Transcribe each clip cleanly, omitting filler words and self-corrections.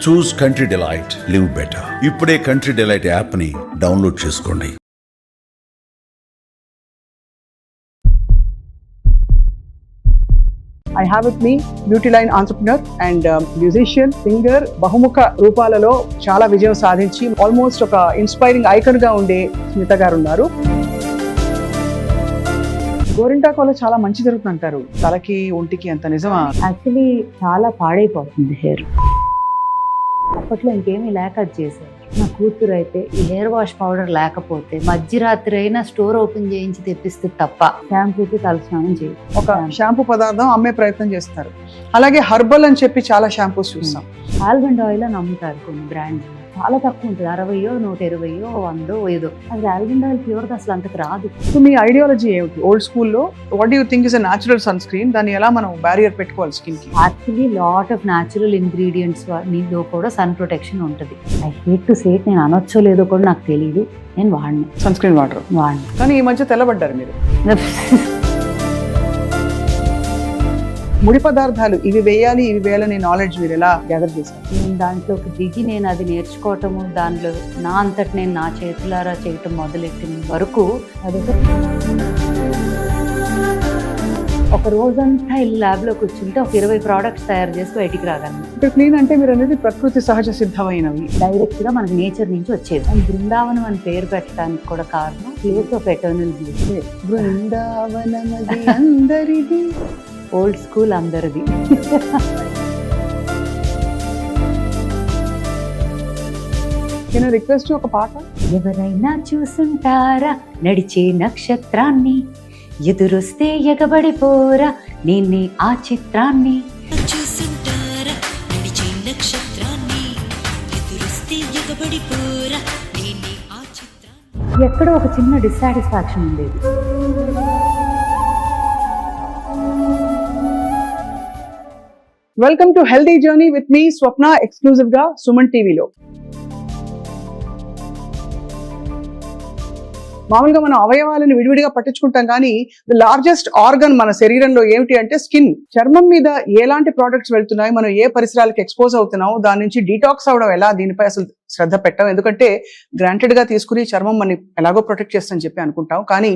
చూస్ country delight, live better. ఇప్పుడే country delight app ని download చేసుకోండి. I have with me beauty line entrepreneur and musician, singer, బహుముఖ రూపాలలో చాలా విజయం సాధించి ఆల్మోస్ట్ ఒక ఇన్స్పైరింగ్ ఐకాన్ గా ఉండే స్మిత గారు ఉన్నారు. గోరింటాకులో చాలా మంచి జరుగుతుంది అంటారు, తలకి ఒంటికి అంత నిజమా? యాక్చువల్లీ చాలా పాడైపోతుంది హెయిర్. అప్పట్లో ఇంకేమీ లేక అది చేశారు. నా కూతురు అయితే ఈ హెయిర్ వాష్ పౌడర్ లేకపోతే మధ్యరాత్రి అయినా స్టోర్ ఓపెన్ చేయించి తెప్పిస్తే తప్ప షాంపూకి తలస్నానం చేయదు. ఒక షాంపూ పదార్థం అమ్మే ప్రయత్నం చేస్తారు. అలాగే హర్బల్ అని చెప్పి చాలా షాంపూస్ చూస్తాం. ఆల్మండ్ ఆయిల్ అని అమ్ముతారు కొన్ని బ్రాండ్స్, చాలా తక్కువ ఉంటుంది, 60, 120, 100, ఏదో. అది ఆల్మండ్ ఆయిల్ ప్యూర్గా అసలు అంతకు రాదు. సో మీ ఐడియాలజీ ఏమిటి? ఓల్డ్ స్కూల్లో what you think is a natural sunscreen, దాన్ని ఎలా మనం బ్యారియర్ పెట్టుకోవాలి స్కిన్ కి? Actually lot of natural ingredients నీలో కూడా సన్ ప్రొటెక్షన్ ఉంటుంది. ఐ హేట్ టు సే, నేను అనొచ్చో లేదో కూడా నాకు తెలియదు, నేను వాడిని సన్ స్క్రీన్ వాటర్ వాడిని. కానీ ఈ మధ్య తెల్లబడ్డారు మీరు. ముడి పదార్థాలు ఇవి వేయాలి ఇవి వేయాలని నాలెడ్జ్ మీరు ఎలా గ్యాదర్ చేశారు? నేను దాంట్లోకి దిగి నేను అది నేర్చుకోవటము, దాంట్లో నా అంతటి నేను నా చేతులారా చేయటం మొదలెట్టిన వరకు ఒక రోజంతా ఇల్లు ల్యాబ్లో కూర్చుంటే ఒక 20 ప్రోడక్ట్స్ తయారు చేసి బయటికి రాగలను. ఇప్పుడు క్లీన్ అంటే మీరు అనేది ప్రకృతి సహజ సిద్ధమైనవి, డైరెక్ట్గా మనకి నేచర్ నుంచి వచ్చేది. అండ్ బృందావనం అని పేరు పెట్టడానికి కూడా కారణం ప్లేస్ ఆఫ్ ఎటర్నల్ బ్లిస్. బృందావనమది అందరిది, ఓల్డ్ స్కూల్ అందరిది. నేను రిక్వెస్ట్ ఒక పాట. ఎవరైనా చూసుంటారా నడిచే నక్షత్రాన్ని, ఎదురొస్తే ఎగబడిపోరా నేనే ఆ చిత్రాన్ని. చూసుంటారా నడిచే నక్షత్రాన్ని, ఎదురొస్తే ఎగబడిపోరా నేనే ఆ చిత్రాన్ని. ఎక్కడో ఒక చిన్న డిస్సాటిస్ఫాక్షన్ ఉండేది. Welcome to healthy journey with me Swapna, exclusive గా సుమన్ టీవీలో. మామూలుగా మనం అవయవాలను విడివిడిగా పట్టించుకుంటాం, కానీ ది లార్జెస్ట్ ఆర్గన్ మన శరీరంలో ఏమిటి అంటే స్కిన్. చర్మం మీద ఎలాంటి ప్రోడక్ట్స్ వెళ్తున్నాయి, మనం ఏ పరిసరాలకు ఎక్స్పోజ్ అవుతున్నాం, దాని నుంచి డీటాక్స్ అవడం ఎలా, దీనిపై అసలు శ్రద్ధ పెట్టాం. ఎందుకంటే గ్రాంటెడ్ గా తీసుకుని చర్మం మనం ఎలాగో ప్రొటెక్ట్ చేస్తుందని చెప్పి అనుకుంటాం, కానీ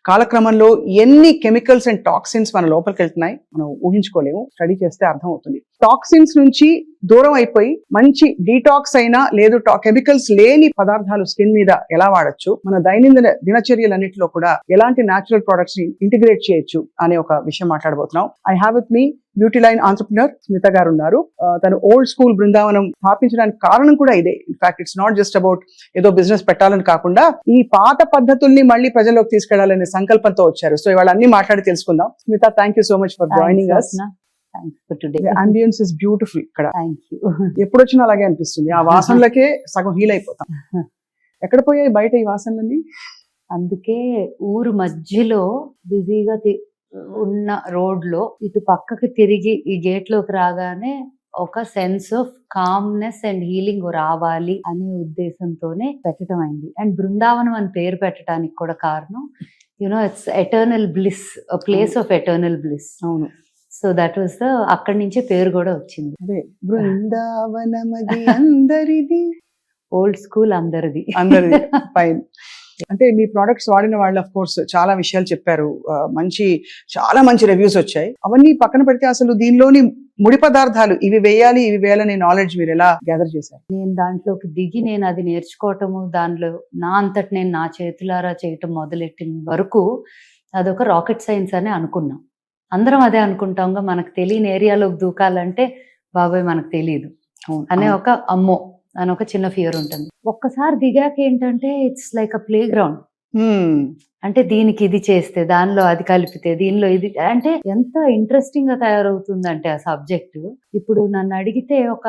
కాలక్రమంలో ఎన్ని కెమికల్స్ అండ్ టాక్సిన్స్ మన లోపలికి వెళ్తున్నాయి మనం ఊహించుకోలేము. స్టడీ చేస్తే అర్థం అవుతుంది. టాక్సిన్స్ నుంచి దూరం అయిపోయి మంచి డీటాక్స్ అయినా లేదు కెమికల్స్ లేని పదార్థాలు స్కిన్ మీద ఎలా వాడచ్చు, మన దైనందిన దినచర్యలన్నింటిలో కూడా ఎలాంటి న్యాచురల్ ప్రొడక్ట్స్ ని ఇంటిగ్రేట్ చేయొచ్చు అనే ఒక విషయం మాట్లాడబోతున్నాం. I have with me beauty line entrepreneur Smitha గారు ఉన్నారు. తను ఓల్డ్ స్కూల్ బృందావనం స్థాపించడానికి కారణం కూడా ఇదే. In fact it's not just about ఏదో బిజినెస్ పెట్టాలని కాకుండా ఈ పాత పద్ధతుల్ని మళ్ళీ ప్రజల్లోకి తీసుకెళ్లాలనే సంకల్పంతో వచ్చారు. సో ఇవాళ అన్ని మాట్లాడి తెలుసుకుందాం. Smitha, thank you so much for joining us. Ambience is beautiful. ఇక్కడ ఎప్పుడు వచ్చినా అలాగే అనిపిస్తుంది, ఆ వాసనలకే సగం హీల్ అయిపోతాం. ఎక్కడ పోయాయి బయట ఈ వాసనలన్నీ? అందుకే ఊరు మధ్యలో బిజీగా ఉన్న రోడ్ లో ఇటు పక్కకి తిరిగి ఈ గేట్ లోకి రాగానే ఒక sense of calmness and healing రావాలి అనే ఉద్దేశంతోనే పెట్టడం అయింది. అండ్ బృందావనం అని పేరు పెట్టడానికి కూడా కారణం it's eternal bliss, place of eternal bliss. అవును. సో దట్ వాస్ అక్కడి నుంచే పేరు కూడా వచ్చింది. అదే బృందావనమది అందరిది, ఓల్డ్ స్కూల్ అందరిది. అందరిది ఫైన్. అంటే మీ ప్రోడక్ట్స్ వాడిన వాళ్ళు అఫ్ కోర్స్ చాలా విషయాలు చెప్పారు, చాలా మంచి రివ్యూస్ వచ్చాయి. అవన్నీ పక్కన పెడితే అసలు దీనిలోని ముడి పదార్థాలు ఇవి వేయాలి ఇవి వేయాలనే నాలెడ్జ్ మీరు ఎలా గ్యాదర్ చేశారు? నేను దాంట్లోకి దిగి నేను అది నేర్చుకోవటము, దాంట్లో నా అంతటి నేను నా చేతులారా చేయటం మొదలెట్టిన వరకు అదొక రాకెట్ సైన్స్ అని అనుకున్నాం. అందరం అదే అనుకుంటాంగా, మనకు తెలియని ఏరియాలోకి దూకాలంటే బాబాయ్ మనకు తెలియదు అనే ఒక అమ్మో అని ఒక చిన్న ఫియర్ ఉంటుంది. ఒక్కసారి దిగాక ఏంటంటే it's like a play ground. అంటే దీనికి ఇది చేస్తే, దానిలో అది కలిపితే, దీనిలో ఇది, అంటే ఎంత ఇంట్రెస్టింగ్ గా తయారవుతుందంటే ఆ సబ్జెక్ట్. ఇప్పుడు నన్ను అడిగితే ఒక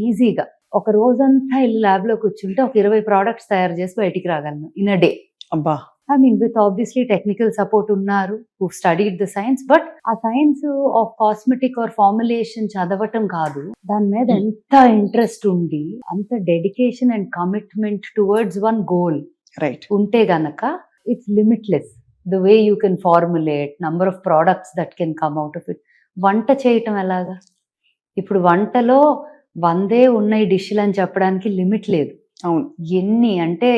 ఈజీగా ఒక రోజంతా ఇల్లు ల్యాబ్ లో కూర్చుంటే ఒక 20 ప్రోడక్ట్స్ తయారు చేసి బయటికి రాగలను ఇన్ అ డే. అబ్బా. I mean, with obviously technical support unnaru who studied the science, but a science of cosmetic or formulation chadavatam kaadu, dan మీద ఎంత ఇంట్రెస్ట్ ఉండి అంత dedication and commitment towards one goal right ఉంటే గనక it's limitless the way you can formulate, number of products that can come out of it. వంట చేయటం ఎలాగా? ఇప్పుడు వంటలో 100 ఉన్నాయి డిష్లు అని చెప్పడానికి లిమిట్ లేదు. అవును. ఎన్ని అంటే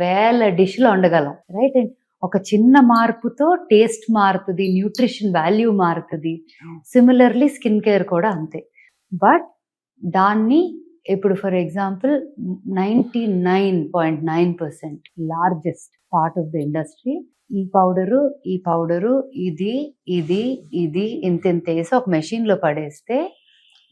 వేల డిష్లు వండగలం, రైట్? అండ్ ఒక చిన్న మార్పుతో టేస్ట్ మారుతుంది, న్యూట్రిషన్ వాల్యూ మారుతుంది. సిమిలర్లీ స్కిన్ కేర్ కూడా అంతే. బట్ దాన్ని ఇప్పుడు for example 99.9% largest part of the industry ఈ పౌడరు ఇది ఇది ఇది ఇంత వేసి ఒక మెషిన్ లో పడేస్తే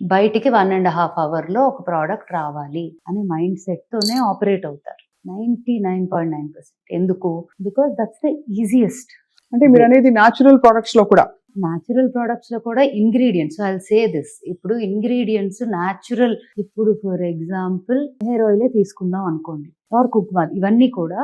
బయటికి 1.5 hours ఒక ప్రోడక్ట్ రావాలి అనే మైండ్ సెట్ తోనే ఆపరేట్ అవుతారు 99.9%. ఎందుకు? Because that's the easiest. అంటే మీరు అనేది న్యాచురల్ ప్రొడక్ట్స్ లో కూడా న్యాచురల్ ప్రొడక్ట్స్ లో కూడా ingredients, I will say this, ఇప్పుడు ఇంగ్రీడియంట్స్ న్యాచురల్. ఇప్పుడు ఫర్ ఎగ్జాంపుల్ హెయిర్ ఆయిలే తీసుకుందాం అనుకోండి, ఆర్ కుంకుమ, ఇవన్నీ కూడా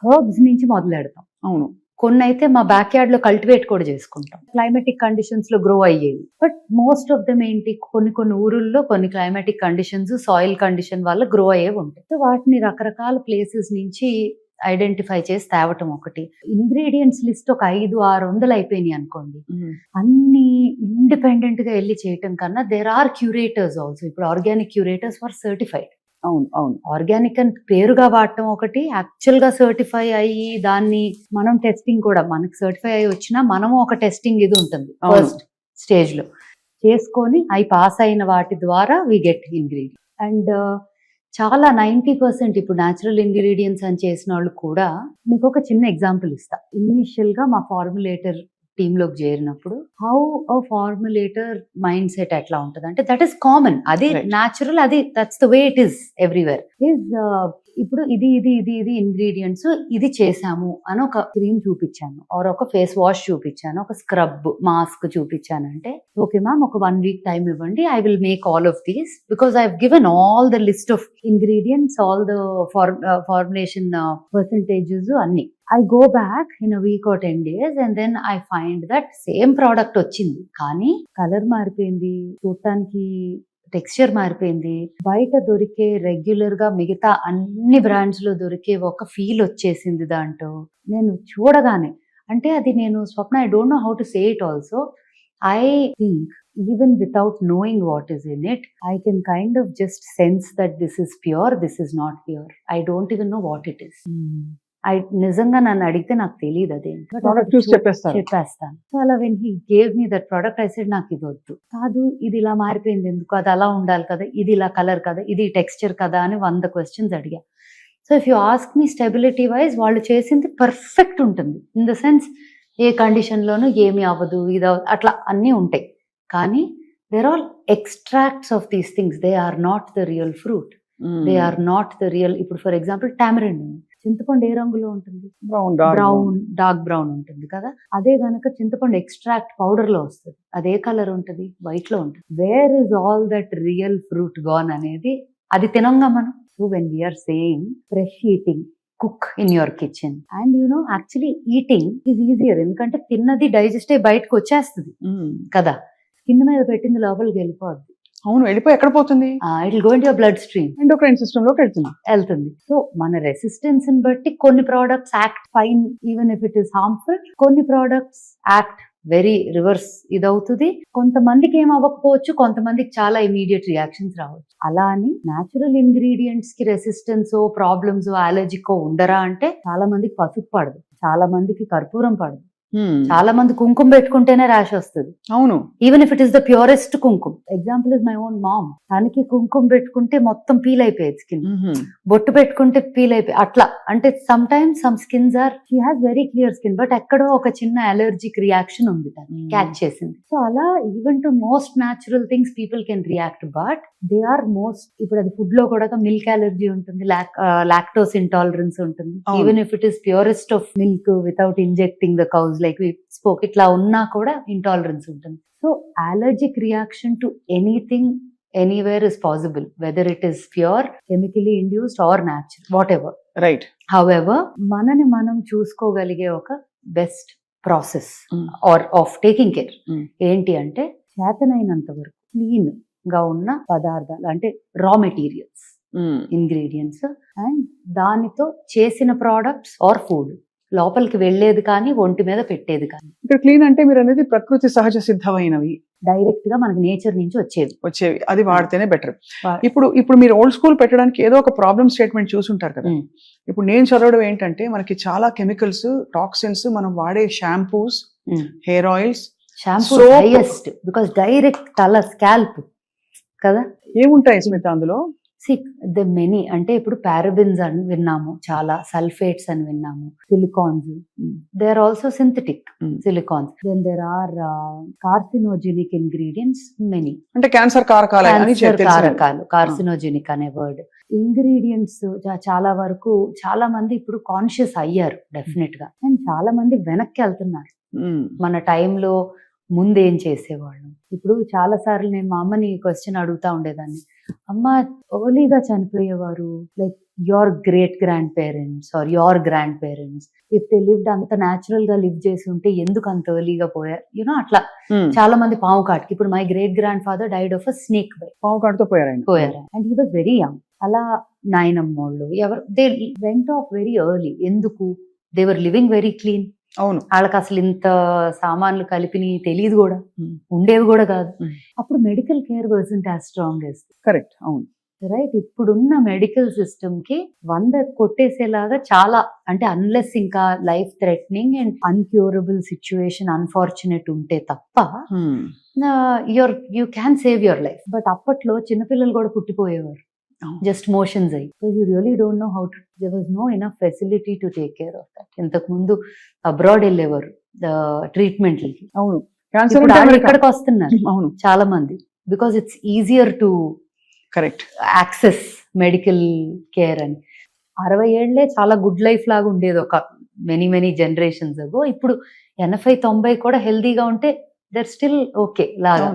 హర్బ్స్ నుంచి మొదలెడతాం. అవును. కొన్ని అయితే మా బ్యాక్ యార్డ్ లో కల్టివేట్ కూడా చేసుకుంటాం, క్లైమాటిక్ కండిషన్స్ లో గ్రో అయ్యేవి. బట్ మోస్ట్ ఆఫ్ దమ్ ఏంటి, కొన్ని ఊరుల్లో కొన్ని క్లైమాటిక్ కండిషన్స్, సాయిల్ కండిషన్ వల్ల గ్రో అయ్యేవి ఉంటాయి. సో వాటిని రకరకాల ప్లేసెస్ నుంచి ఐడెంటిఫై చేసి తేవటం ఒకటి. ఇంగ్రీడియంట్స్ లిస్ట్ ఒక 500-600 అయిపోయినాయి అనుకోండి, అన్ని ఇండిపెండెంట్ గా వెళ్ళి చేయటం కన్నా దేర్ ఆర్ క్యూరేటర్స్ ఆల్సో. ఇప్పుడు ఆర్గానిక్ క్యూరేటర్స్ ఫర్ సర్టిఫైడ్. అవును అవును. ఆర్గానిక్ అని పేరుగా వాడటం ఒకటి, యాక్చువల్ గా సర్టిఫై అయ్యి దాన్ని మనం టెస్టింగ్ కూడా, మనకి సర్టిఫై అయ్యి వచ్చినా మనము ఒక టెస్టింగ్ ఇది ఉంటుంది ఫస్ట్ స్టేజ్ లో చేసుకొని అవి పాస్ అయిన వాటి ద్వారా వి గెట్ ఇంగ్రీడియంట్. అండ్ చాలా 90% ఇప్పుడు న్యాచురల్ ఇంగ్రీడియంట్స్ అని చేసిన వాళ్ళు కూడా, మీకు ఒక చిన్న ఎగ్జాంపుల్ ఇస్తా. ఇనిషియల్ గా మా ఫార్ములేటర్ టీమ్ లోకి చేరినప్పుడు హౌ అ ఫార్ములేటర్ మైండ్ సెట్ ఎట్లా ఉంటుంది అంటే, దట్ ఈస్ కామన్, అది న్యాచురల్, అది that's the way it is everywhere. ఇప్పుడు ఇది ఇది ఇది ఇది ఇంగ్రీడియంట్స్ ఇది చేసాము అని ఒక క్రీమ్ చూపించాను, ఆర్ ఒక ఫేస్ వాష్ చూపించాను, ఒక స్క్రబ్ మాస్క్ చూపించాను అంటే, ఓకే మ్యామ్ ఒక 1 week టైం ఇవ్వండి, I will make all of these because I have given all the list of ingredients, all the formulation percentages అన్ని. I go back in a week or 10 days and then I find that same product వచ్చింది, కానీ colour మారిపోయింది, చూడటానికి texture మారిపోయింది, బయట దొరికే regular గా మిగతా అన్ని బ్రాండ్స్ లో దొరికే ఒక ఫీల్ వచ్చేసింది దాంట్లో. నేను చూడగానే అంటే అది నేను Swapna, I don't know how to say it also. I think even without knowing what is in it, I can kind of just sense that this is pure, this is not pure. I don't even know what it is. నిజంగా నన్ను అడిగితే నాకు తెలియదు అదేంటి, చెప్పేస్తాను. So అలా when he gave me that product, I said నాకు ఇది వద్దు, కాదు ఇది ఇలా మారిపోయింది ఎందుకు, అది అలా ఉండాలి కదా, ఇది ఇలా కలర్ కదా, ఇది టెక్స్చర్ కదా అని 100 questions అడిగా. So if you ask me stability wise వాళ్ళు చేసింది పర్ఫెక్ట్ ఉంటుంది, ఇన్ ద సెన్స్ ఏ కండిషన్ లోనూ ఏమి అవ్వదు, ఇది అట్లా అన్నీ ఉంటాయి. కానీ they're all extracts of these things, they are not the real fruit, they are not the real. ఇప్పుడు ఫర్ ఎగ్జాంపుల్ టామరిన్, చింతపండు ఏ రంగులో ఉంటుంది, బ్రౌన్, డార్క్ బ్రౌన్ ఉంటుంది కదా. అదే గనక చింతపండు ఎక్స్ట్రాక్ట్ పౌడర్ లో వస్తుంది, అదే కలర్ ఉంటుంది, వైట్ లో ఉంటుంది. Where is all that real fruit gone అనేది, అది తినంగా మనం. So when we are saying fresh eating, cook in your kitchen, and you know actually eating is easier, ఎందుకంటే తిన్నది డైజెస్ట్ అయ్యి బయటకు వచ్చేస్తుంది కదా, స్కిన్ మీద పెట్టింది లోపలికి వెళ్ళిపోద్ది. అవును, వెళ్ళిపోయి ఎక్కడ పోతుంది, it will go into your blood stream, endocrine system లోకి వెళ్తుంది. సో మన రెసిస్టెన్స్ ని బట్టి కొన్ని products act fine even if it is harmful, కొన్ని ప్రోడక్ట్స్ యాక్ట్ వెరీ రివర్స్ ఇదవుతుంది. కొంతమందికి ఏం అవ్వకపోవచ్చు, కొంతమందికి చాలా ఇమీడియట్ రియాక్షన్స్ రావచ్చు. అలా అని న్యాచురల్ ఇంగ్రీడియంట్స్ కి రెసిస్టెన్స్ ప్రాబ్లమ్స్ అలర్జికో ఉండరా అంటే, చాలా మందికి పసుపు పడదు, చాలా మందికి కర్పూరం పడదు, చాలా మంది కుంకుమ పెట్టుకుంటేనే ర్యాష్ వస్తుంది. అవును, even if it is the purest kumkuma. Example is my own mom, తనకి కుంకుమ పెట్టుకుంటే మొత్తం పీల్ అయిపోయేది స్కిన్, బొట్టు పెట్టుకుంటే పీల్ అయిపోయి అట్లా. అంటే sometimes some skins are, she has very clear skin, but ఎక్కడో ఒక చిన్న అలర్జిక్ రియాక్షన్ ఉంది, క్యాచ్ చేసింది. సో అలా even to most natural things people can react, but they are most, ఇప్పుడు అది ఫుడ్ లో కూడా మిల్క్ అలర్జీ ఉంటుంది, లాక్టోస్ ఇంటాలరెన్స్ ఉంటుంది, even if it is purest of milk without injecting the cows like we spoke, ఇట్లా ఉన్నా కూడా intolerance ఉంటుంది. So allergic reaction to anything anywhere is possible, whether it is pure, chemically induced or natural, whatever. Right. However మనని మనం చూసుకోగలిగే ఒక best process or of taking care ఏంటి అంటే, చేతనైనంత వరకు క్లీన్ గా ఉన్న పదార్థాలు, అంటే రా మెటీరియల్స్, ఇంగ్రీడియంట్స్, అండ్ దానితో చేసిన ప్రోడక్ట్స్ ఆర్ ఫుడ్ లోపలికి వెళ్ళేది కానీ ఒంటి మీద పెట్టేది కానీ ఇక్కడ క్లీన్ అంటే మీరు అనేది ప్రకృతి సహజ సిద్ధమైనవి డైరెక్ట్ గా మనకి నేచర్ నుంచి వచ్చేవి. వచ్చేవి, అది వాడితేనే బెటర్. వా- ఇప్పుడు మీరు ఓల్డ్ స్కూల్ పెట్టడానికి ఏదో ఒక ప్రాబ్లమ్ స్టేట్మెంట్ చూసుంటారు కదా. Mm. ఇప్పుడు నేను చదవడం ఏంటంటే మనకి చాలా కెమికల్స్, టాక్సిన్స్, మనం వాడే shampoos, hair oils, shampoo Soap. Highest because direct తల స్కాల్ప్ కదా. ఏముంటాయి స్మిత అందులో? ద మెనీ అంటే ఇప్పుడు పారాబిన్స్ అని విన్నాము, చాలా సల్ఫేట్స్ అని విన్నాము, silicones, they are also synthetic silicones, then there are carcinogenic ingredients many. అంటే క్యాన్సర్ కారకాలు అని కారకాలు, కార్సినోజెనిక్ అనే వర్డ్. ఇంగ్రీడియంట్స్ చాలా వరకు చాలా మంది ఇప్పుడు కాన్షియస్ అయ్యారు డెఫినెట్ గా, అండ్ చాలా మంది వెనక్కి వెళ్తున్నారు. మన టైంలో ముందేం చేసేవాళ్ళం. ఇప్పుడు చాలా సార్లు నేను మా అమ్మని క్వశ్చన్ అడుగుతా ఉండేదాన్ని, అమ్మ ఎర్లీగా చనిపోయేవారు, like your great grand parents or your grand parents, if they lived అంత న్యాచురల్ గా లివ్ చేసి ఉంటే ఎందుకు అంత ఎర్లీగా పోయారు, యూనో అట్లా. చాలా మంది పాము కాటుకి, ఇప్పుడు my great grand father died of a snake bite, పాము కాటుతో పోయారు, and he was very young. అలా నాయనమ్మోళ్ళు ఎవరు they went off very early. ఎందుకు? They were living very clean. అవును, వాళ్ళకి అసలు ఇంత సామాన్లు కలిపిని తెలియదు కూడా, ఉండేవి కూడా కాదు. అప్పుడు medical care wasn't as strong as. Correct, అవును, రైట్. ఇప్పుడున్న మెడికల్ సిస్టమ్ కి 100 కొట్టేసేలాగా చాలా, అంటే అన్లెస్ ఇంకా life threatening and uncurable situation unfortunate ఉంటే తప్ప you can save your life. But అప్పట్లో చిన్నపిల్లలు కూడా పుట్టిపోయేవారు జస్ట్ మోషన్స్ అయ్యి. You really don't know how to, there was no enough facility to take care of that. ఇంతకు ముందు అబ్రాడ్ వెళ్ళేవారు ట్రీట్మెంట్లకి. అవును, ఇప్పుడు వాళ్ళు ఇక్కడికి వస్తున్నారు అవును, చాలా మంది, because it's easier to correct access medical care అని. 60 ఏళ్లే చాలా గుడ్ లైఫ్ లాగా ఉండేది ఒక మెనీ జనరేషన్స్ అగో. ఇప్పుడు 80-90 కూడా హెల్దీగా ఉంటే they're still okay laga.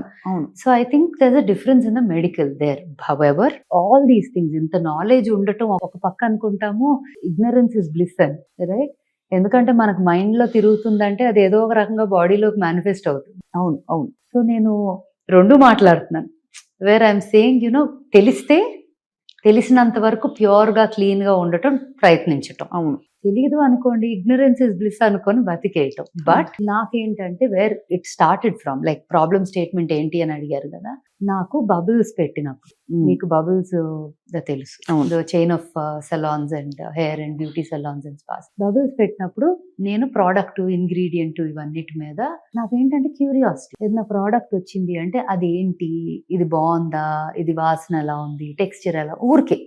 So I think there's a difference in the medical there. However, all these things, ఇంత నాలెడ్జ్ ఉండటం ఒక పక్క అనుకుంటాము, ignorance is bliss అని, రైట్? ఎందుకంటే మనకు మైండ్ లో తిరుగుతుందంటే అది ఏదో ఒక రకంగా బాడీలోకి మేనిఫెస్ట్ అవుతుంది. అవును, అవును. సో నేను రెండు మాట్లాడుతున్నాను, వేర్ ఐఎమ్ సేయింగ్ యునో తెలిసినంత వరకు ప్యూర్ గా క్లీన్ గా ఉండటం ప్రయత్నించటం. అవును, తెలీదు అనుకోండి, ఇగ్నరెన్స్ ఇస్ బ్లిస్ అనుకొని బతికేయటం. బట్ నాకేంటంటే where it started from, like problem statement ఏంటి అని అడిగారు కదా, నాకు బబుల్స్ పెట్టినప్పుడు, మీకు బబుల్స్ తెలుసు, chain of salons and hair and beauty salons and spas. Bubbles పెట్టినప్పుడు నేను ప్రోడక్ట్ ఇంగ్రీడియంట్ ఇవన్నిటి మీద నాకేంటంటే క్యూరియాసిటీ. ఏదైనా ప్రోడక్ట్ వచ్చింది అంటే అది ఏంటి, ఇది బాగుందా, ఇది వాసన ఎలా ఉంది, టెక్స్చర్ ఎలా, ఊరికే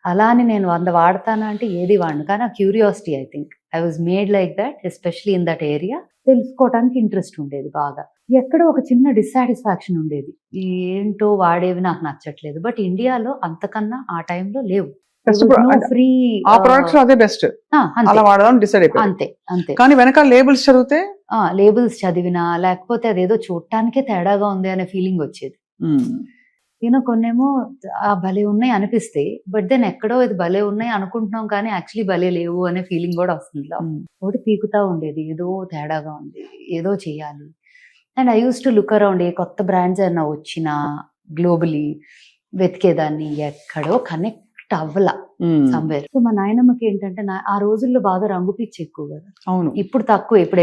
అలా అని నేను 100 వాడతానా అంటే ఏది వాడను, కానీ ఆ curiosity, I think I was made like that, especially in that area. తెలుసుకోవడానికి ఇంట్రెస్ట్ ఉండేది బాగా. ఎక్కడో ఒక చిన్న డిస్సాటిస్ఫాక్షన్ ఉండేది, ఏంటో వాడేవి నాకు నచ్చట్లేదు. బట్ ఇండియాలో అంతకన్నా ఆ టైంలో లేవు, ఫ్రీ ఆ ప్రొడక్ట్స్ అదే బెస్ట్, అలా వాడదాం డిసైడ్ అయిపోయింది. అంతే అంతే. కానీ వెనకాల లేబుల్స్ చదివితే, లేబుల్స్ చదివినా లేకపోతే అదేదో చూడటానికే తేడాగా ఉంది అనే ఫీలింగ్ వచ్చేది. కొన్నేమో భలే ఉన్నాయి అనిపిస్తాయి, బట్ దెన్ ఎక్కడో ఇది భలే ఉన్నాయి అనుకుంటున్నాం కానీ యాక్చువల్లీ భలే లేవు అనే ఫీలింగ్ కూడా వస్తుంది. ఒకటి పీకుతా ఉండేది, ఏదో తేడాగా ఉంది, ఏదో చేయాలి. And I use to look around, ఏ కొత్త బ్రాండ్స్ అయినా వచ్చినా గ్లోబలీ వెతికేదాన్ని, ఎక్కడో కనెక్ట్ అవ్వలా సమ్వేర్. సో మా నాయనమ్మకి ఏంటంటే ఆ రోజుల్లో బాగా రంగు పిచ్చి ఎక్కువ కదా. అవును, ఇప్పుడు తక్కువ, ఇప్పుడు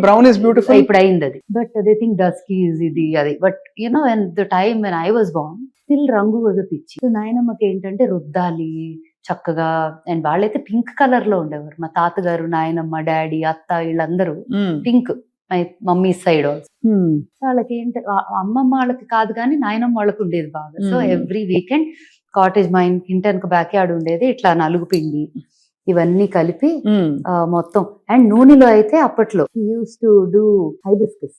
బ్రౌన్ ఇస్ బ్యూటిఫుల్ ఇప్పుడు అయింది అది. But they think dusky is ఇది అది. But you know when the time when I was born still రంగు వాజ్ అ పిచ్చి. సో నాయనమ్మకి ఏంటంటే రుద్దాలి చక్కగా, అండ్ వాళ్ళైతే పింక్ కలర్ లో ఉండేవారు. మా తాతగారు, నాయనమ్మ, డాడీ, అత్త వీళ్ళందరూ pink, my mummy side also. వాళ్ళకి ఏంటి, అమ్మమ్మ వాళ్ళకి కాదు కానీ నాయనమ్మ వాళ్ళకి ఉండేది బాగా. సో ఎవ్రీ వీకెండ్ కాటేజ్, మా ఇంటి బ్యాక్ యార్డ్ ఉండేది, ఇట్లా నలుగు పిండి ఇవన్నీ కలిపి మొత్తం. అండ్ నూనెలో అయితే అప్పట్లో యూస్ టు డూ హైబిస్కస్.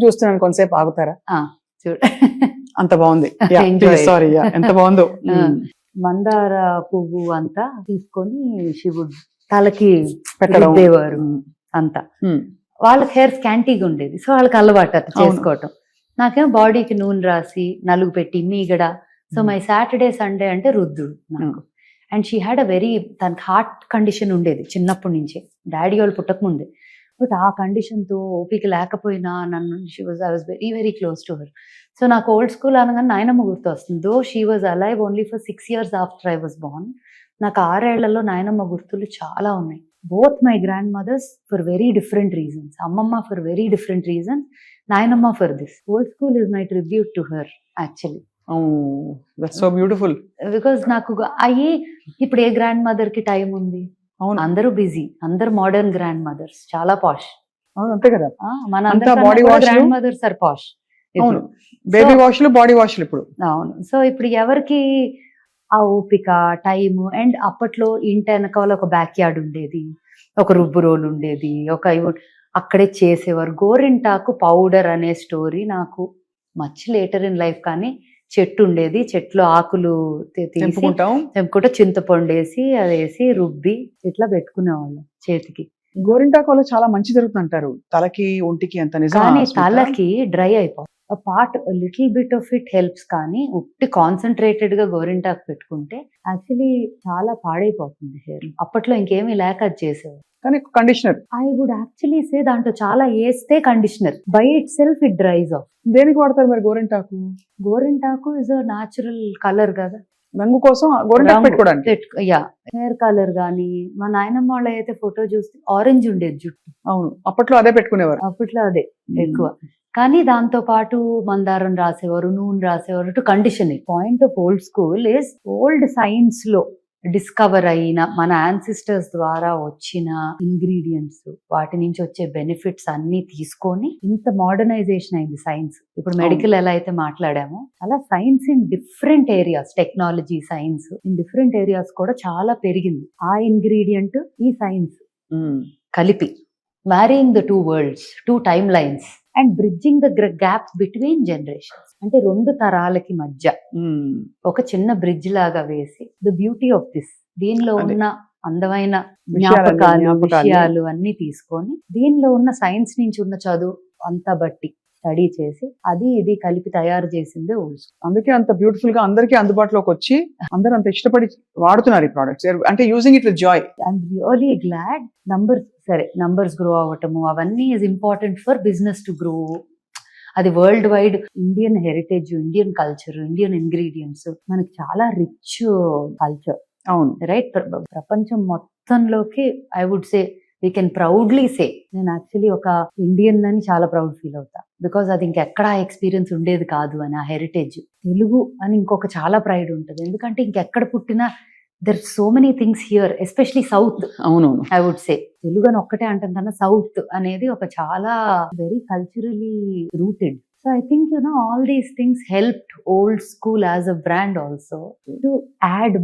చూస్తున్నాను, కొంతసేపు ఆగుతారా? చూడ అంత బాగుంది, సారీ ఎంత బాగుందో. మందార పువ్వు అంతా తీసుకొని శివుడు తలకి పెట్టేవారు అంతా. వాళ్ళకి హెయిర్ స్కాంటీగా ఉండేది, సో వాళ్ళకి అలవాటు అట్లా చేసుకోవటం. నాకేమో బాడీకి నూనె రాసి నలుగు పెట్టి మీగడ. సో మై సాటర్డే సండే అంటే రుద్దుడు నాకు. And she had a very, తనకి హార్ట్ కండిషన్ ఉండేది చిన్నప్పటి నుంచే, డాడీ వాళ్ళు పుట్టక ముందే. బట్ ఆ కండిషన్తో ఓపిక లేకపోయినా నన్ను, I was very very close to her. So నాకు ఓల్డ్ స్కూల్ అనగానే నాయనమ్మ గుర్తు వస్తుంది. Though she was alive only for 6 years after I was born. నాకు 6 ఏళ్లలో నాయనమ్మ గుర్తులు చాలా ఉన్నాయి. both my grandmothers for very different reasons. Ammamma for very different reasons, Nayanamma for this. Old school is my tribute to her actually. That's so beautiful. Because నాకు అయ్యి ఇప్పుడు ఏ grand mother కి టైం ఉంది? అవును అందరూ బిజీ, అందరు modern grand mothers, చాలా పాష్. అవును అంతే కదా. మన అంతా body wash లు. గ్రాండ్ మదర్స్ ఆర్ పాష్. అవును బేబీ వాష్లు బాడీ వాష్లు ఇప్పుడు. అవును. సో ఇప్పుడు ఎవరికి ఆ ఓపిక, టైము, అండ్ అప్పట్లో ఇంటి వెనకాల ఒక బ్యాక్ యార్డ్ ఉండేది, ఒక రుబ్బు రోల్ ఉండేది, అక్కడే చేసేవారు. గోరింటాకు పౌడర్ అనే స్టోరీ నాకు మచ్ లేటర్ ఇన్ లైఫ్, కానీ చెట్టు ఉండేది, చెట్లు ఆకులు తెంపుకుంటూ చింతపండు వేసి అది వేసి రుబ్బి ఇట్లా పెట్టుకునేవాళ్ళం చేతికి. గోరింటాకు వల్ల చాలా మంచి జరుగుతుంది అంటారు తలకి ఒంటికి. అంత నిజం? కానీ తలకి డ్రై అయిపోతుంది. Part little bit of it helps, కానీ ఉట్టి కాన్సన్ట్రేటెడ్ గా గోరింటాకు పెట్టుకుంటే యాక్చువల్లీ చాలా పాడైపోతుంది హెయిర్. అప్పట్లో ఇంకేమీ లేక అది చేసేవారు. కానీ conditioner I would actually say దాంట్లో చాలా వేస్తే conditioner by itself it dries off. దేనికి వాడతారు మరి గోరింటాకు? గోరింటాకు ఇస్ అ న్యాచురల్ కలర్ కదా, రంగు కోసం గోరింటాకు పెట్టుకోవడానికి. యా, హెయిర్ కలర్ గానీ. మా నాయనమ్మ వాళ్ళ అయితే ఫోటో చూస్తే ఆరెంజ్ ఉండేది జుట్టు. అవును అప్పట్లో అదే పెట్టుకునేవారు. అప్పట్లో అదే ఎక్కువ. కానీ దాంతో పాటు మందారం రాసేవారు, నూనె రాసేవారు to condition. Point of old school is old science లో డిస్కవర్ అయిన మన యాన్సిస్టర్స్ ద్వారా వచ్చిన ఇంగ్రీడియంట్స్, వాటి నుంచి వచ్చే బెనిఫిట్స్ అన్ని తీసుకొని ఇంత మోడర్నైజేషన్ అయింది సైన్స్. ఇప్పుడు మెడికల్ ఎలా అయితే మాట్లాడామో అలా science in different areas, technology science in different areas కూడా చాలా పెరిగింది. ఆ ఇంగ్రీడియంట్ ఈ సైన్స్ కలిపి marrying the two world's, two time lines and bridging the gap between generations. అంటే రెండు తరాలకి మధ్య ఒక చిన్న బ్రిడ్జ్ లాగా వేసి ద బ్యూటీ ఆఫ్ దిస్, దీనిలో ఉన్న అందమైన విషయాలు అన్ని తీసుకొని దీనిలో ఉన్న సైన్స్ నుంచి ఉన్న చదువు అంతా బట్టి స్టడీ చేసి అది ఇది కలిపి తయారు చేసిందే ఓల్డ్ స్కూల్. అందుకే అంత బ్యూటిఫుల్ గా అందరికీ అందుబాటులోకి వచ్చి అందరూ అంత ఇష్టపడి వాడుతున్నారు ఈ ప్రొడక్ట్స్, అంటే using it with joy. I'm really glad. Numbers grow అవ్వటము అవన్నీ is important for business to grow. అది world wide Indian heritage, Indian culture, Indian ingredients, మనకి చాలా రిచ్ కల్చర్. అవును రైట్. ప్రపంచం మొత్తంలోకి I would say we can proudly say, నేను actually ఒక ఇండియన్ అని చాలా ప్రౌడ్ ఫీల్ అవుతా. బికాజ్ అది ఇంకెక్కడా ఎక్స్పీరియన్స్ ఉండేది కాదు అని. ఆ హెరిటేజ్ తెలుగు అని ఇంకొక చాలా ప్రైడ్ ఉంటుంది. ఎందుకంటే ఇంకెక్కడ పుట్టినా there so many things here, especially south. అవునవును ఐ వుడ్ సే తెలుగు అని ఒక్కటే అంటాం కన్నా సౌత్ అనేది ఒక చాలా very culturally rooted. So I think all these things helped old school as a brand also to add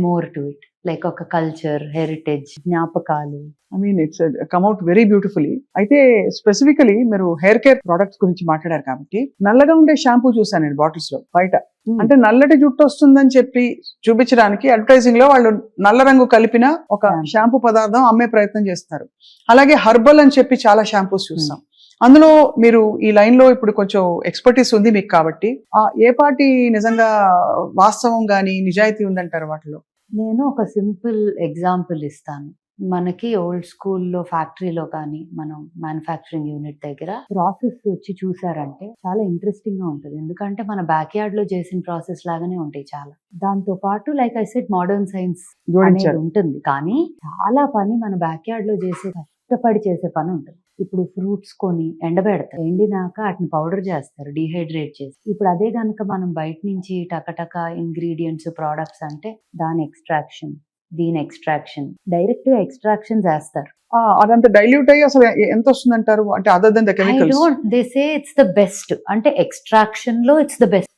more to it, like ఒక culture, heritage, జ్ఞాపకాలు. I mean it's come out very beautifully. అయితే specifically మీరు hair care products గురించి మాట్లాడారు కాబట్టి, నల్లగా ఉండే shampoo చూసాను నేను బాటిల్స్ లో బయట. అంటే నల్లటి జుట్టు వస్తుందని చెప్పి చూపించడానికి అడ్వర్టైజింగ్ లో వాళ్ళు నల్ల రంగు కలిపిన ఒక షాంపూ పదార్థం అమ్మే ప్రయత్నం చేస్తారు. అలాగే హర్బల్ అని చెప్పి చాలా షాంపూస్ చూస్తాం. అందులో మీరు ఈ లైన్ లో ఇప్పుడు కొంచెం ఎక్స్పర్టీస్ ఉంది మీకు కాబట్టి, ఏ పార్టీ నిజంగా వాస్తవం గానీ నిజాయితీ ఉందంటారు వాటిలో? నేను ఒక సింపుల్ ఎగ్జాంపుల్ ఇస్తాను. మనకి ఓల్డ్ స్కూల్లో ఫ్యాక్టరీలో కానీ మనం మ్యానుఫ్యాక్చరింగ్ యూనిట్ దగ్గర ప్రాసెస్ వచ్చి చూసారంటే చాలా ఇంట్రెస్టింగ్ గా ఉంటుంది. ఎందుకంటే మన బ్యాక్ యార్డ్ లో చేసిన ప్రాసెస్ లాగానే ఉంటాయి చాలా. దాంతో పాటు like I said modern science అనేది ఉంటుంది, కానీ చాలా పని మన బ్యాక్ యార్డ్ లో చేసే కష్టపడి చేసే పని ఉంటుంది. ఇప్పుడు ఫ్రూట్స్ కొని ఎండబెడతారు, ఎండినాక వాటిని పౌడర్ చేస్తారు డీహైడ్రేట్ చేసి. ఇప్పుడు అదే కనుక మనం బయట నుంచి టకటక ఇంగ్రీడియంట్స్ ప్రోడక్ట్స్ అంటే దాని ఎక్స్ట్రాక్షన్, దీని ఎక్స్ట్రాక్షన్, డైరెక్ట్ గా ఎక్స్ట్రాక్షన్ చేస్తారు. అదంతా డైల్యూట్ అయ్యి అసలు ఎంత వస్తుంది అంటారు? అంటే other than the chemicals. They say it's the best, అంటే ఎక్స్ట్రాక్షన్ లో it's the best,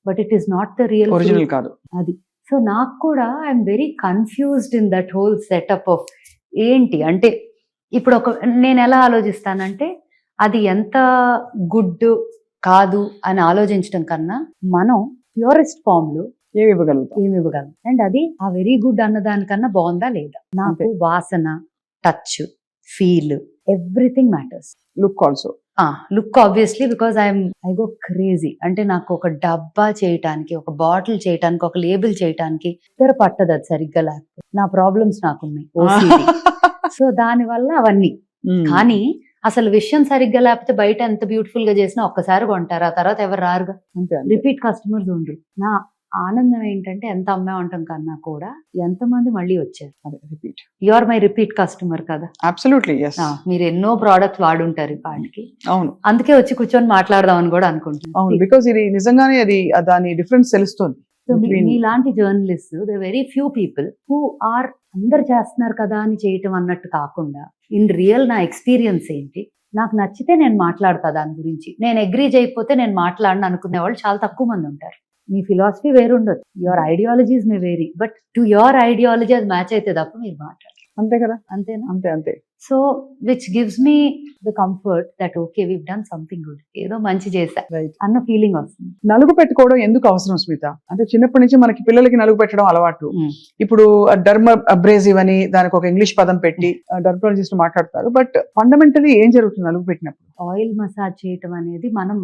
but it is not the real original కాదు అది. సో నాకు కూడా I'm very confused in that whole setup of ఏంటి అంటే, ఇప్పుడు నేను ఎలా ఆలోచిస్తానంటే అది ఎంత గుడ్ కాదు అని ఆలోచించడం కన్నా మనం ప్యూరెస్ట్ ఫామ్ లో ఏమి ఇవ్వగలం అండ్ అది ఆ వెరీ గుడ్ అన్న దానికన్నా బాగుందా లేదా. నాకు వాసన, touch, feel, everything matters. Look also. Look obviously, because I go crazy. అంటే నాకు ఒక డబ్బా చేయటానికి, ఒక బాటిల్ చేయటానికి, ఒక లేబుల్ చేయటానికి ఇద్దరు పట్టదు అది సరిగ్గా లేకపోతే. నా ప్రాబ్లమ్స్ నాకున్నాయి ఓసిడి. సో దాని వల్ల అవన్నీ. కానీ అసలు విషయం సరిగ్గా లేకపోతే బయట ఎంత బ్యూటిఫుల్ గా చేసినా ఒక్కసారి కొంటారు, ఆ తర్వాత ఎవరు రారుగా. రిపీట్ కస్టమర్స్ ఉండరు. ఆనందం ఏంటంటే ఎంత అమ్మామంటాం కన్నా కూడా ఎంతమంది మళ్ళీ వచ్చారు. అదే repeat. You are my repeat customer కదా. Absolutely yes. మీరు ఎన్నో ప్రోడక్ట్స్ వాడుంటారు ఈ పాటికి, అవును అందుకే వచ్చి కూర్చొని మాట్లాడదామని కూడా అనుకుంటున్నాను. అవును, బికాస్ ఇది నిజంగానే అది దాని డిఫరెన్స్ తెలుస్తుంది. సో between- మీలాంటి journalist the very few people who are అందరు చేస్తున్నారు కదా అని చేయటం అన్నట్టు కాకుండా ఇన్ రియల్ నా ఎక్స్పీరియన్స్ ఏంటి, నాకు నచ్చితే నేను మాట్లాడతా దాని గురించి, నేను అగ్రీ చేయకపోతే నేను మాట్లాడను అనుకునే వాళ్ళు చాలా తక్కువ మంది ఉంటారు. మీ ఫిలాసఫీ వేరు ఉండొచ్చు, your ideologies may vary, but to your ideology అది మ్యాచ్ అయితే తప్ప మీరు మాట్లాడారు. అంతే కదా, అంతేనా? అంతే అంతే. So which gives me the comfort that okay we've done something good, ఏదో మంచి చేశా రైట్. అన్న ఫీలింగ్ వస్తుంది. నలుగు పెట్టుకోవడం ఎందుకు అవసరం స్మిత? అంటే చిన్నప్పటి నుంచి మనకి పిల్లలకి నలుగు పెట్టడం అలవాటు. ఇప్పుడు డర్మ అబ్రేజివ్ అని దానికి ఒక ఇంగ్లీష్ పదం పెట్టి డర్మటాలజిస్ట్ మాట్లాడతారు. బట్ ఫండమెంటలీ ఏం జరుగుతుంది నలుగు పెట్టినప్పుడు? ఆయిల్ మసాజ్ చేయటం అనేది మనం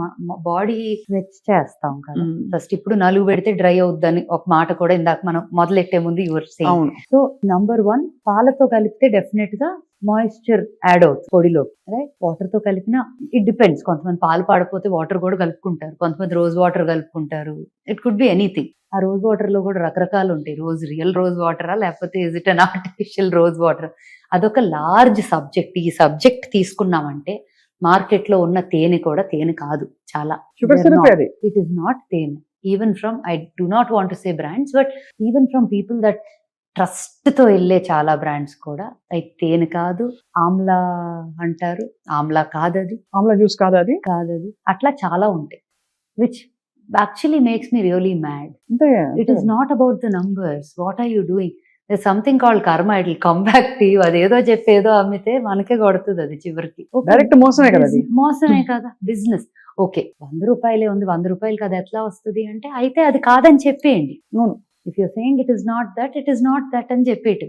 బాడీ స్ట్రెచ్ చేస్తాం కదా Mm. ఫస్ట్. ఇప్పుడు నలుగు పెడితే డ్రై అవుద్దని ఒక మాట కూడా ఇందాక మనం మొదలెట్టే ముందు యువర్ సేయింగ్. అవును. సో నంబర్ 1, పాలతో కలిపితే డెఫినెట్ గా మాయిశ్చర్ యాడ్ అవుతుంది పొడిలో, రైట్? వాటర్ తో కలిపినా ఇట్ డిపెండ్స్. కొంతమంది పాలు పాడపోతే వాటర్ కూడా కలుపుకుంటారు, కొంతమంది రోజ్ వాటర్ కలుపుకుంటారు. It could be anything. ఆ రోజ్ వాటర్ లో కూడా రకరకాలు ఉంటాయి. రియల్ రోజ్ వాటరా లేకపోతే is it an artificial rose water? అదొక లార్జ్ సబ్జెక్ట్. ఈ సబ్జెక్ట్ తీసుకున్నామంటే మార్కెట్ లో ఉన్న తేనె కూడా తేనె కాదు, చాలా షుగర్ సిరప్ అది. ఇట్ ఈస్ నాట్ తేనె. Even from, I do not want to say brands, but even from people that trust తో వెళ్ళే చాలా బ్రాండ్స్ కూడా అది తేనె కాదు, ఆమ్లా అంటారు, ఆమ్లా కాదది, ఆమ్లా జ్యూస్ కాదా అది? కాదది, అట్లా చాలా ఉంటాయి. Which actually makes me really mad. అంతే. It is not about the numbers. What are you doing? there's something called karma, it will come back to you. అదేదో చెప్పేదో అమ్మితే మనకే కొడుతుంది అది చివరికి. డైరెక్ట్ మోసమే కదా అది. మోసమే కదా బిజినెస్. ఓకే 100 రూపాయలే ఉంది, 100 రూపాయలు కదా ఎట్లా వస్తుంది అంటే, అయితే అది కాదని చెప్పేయండి. అవును. If you're saying it is not that, it is not that అని చెప్పేటి.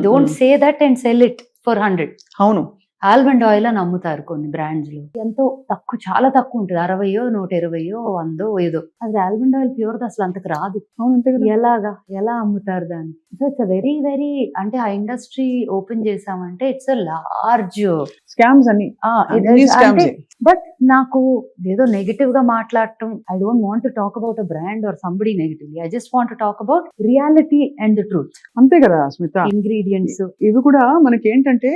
Don't say that and sell it for 100. అవును. ఆల్మండ్ ఆయిల్ అని అమ్ముతారు కొన్ని బ్రాండ్స్ లో, ఎంతో తక్కువ, చాలా తక్కువ ఉంటుంది, 60, 120, 100 ఏదో. అది ఆల్మండ్ ఆయిల్ ప్యూర్ అసలు అంతకు రాదు. అవును, అంతే కదా. ఎలా అమ్ముతారు దాన్ని? సో ఇట్స్ వెరీ వెరీ, అంటే ఆ ఇండస్ట్రీ ఓపెన్ చేసామంటే ఇట్స్ అ లార్జ్ స్కామ్స్ అన్ని. బట్ నాకు ఏదో నెగటివ్ గా మాట్లాడటం, I don't want to talk about a brand or somebody negatively. I just want to talk about reality and the truth. అంతే కదా స్మిత. ఇంగ్రీడియంట్స్ ఇవి కూడా మనకి ఏంటంటే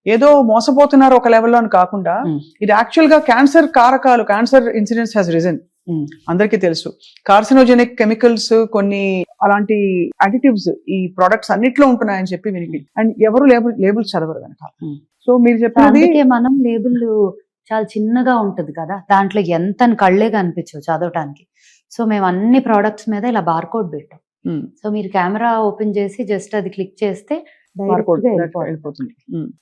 ఏదో మోసపోతున్నారు ఒక లెవెల్లో అని కాకుండా, ఇది యాక్చువల్ గా క్యాన్సర్ కారకాలు, క్యాన్సర్ ఇన్సిడెన్స్ హ్యాస్ రిజన్. అందరికీ తెలుసు. కార్సినోజెనిక్ కెమికల్స్, కొన్ని అలాంటి అడిటివ్స్ ఈ ప్రొడక్ట్స్ అన్నిట్లో ఉంటున్నాయని చెప్పి వినికి, అండ్ ఎవరు లేబుల్స్ చదవరు కనుక. సో మీరు చెప్పినది, అందుకే మనం లేబుల్ చాలా చిన్నగా ఉంటది కదా, దాంట్లో ఎంత కళ్ళే కనిపించవు చదవటానికి. సో మేము అన్ని ప్రోడక్ట్స్ మీద ఇలా బార్కోడ్ పెట్టాం. సో మీరు కెమెరా ఓపెన్ చేసి జస్ట్ అది క్లిక్ చేస్తే వెళ్ళిపోతుంది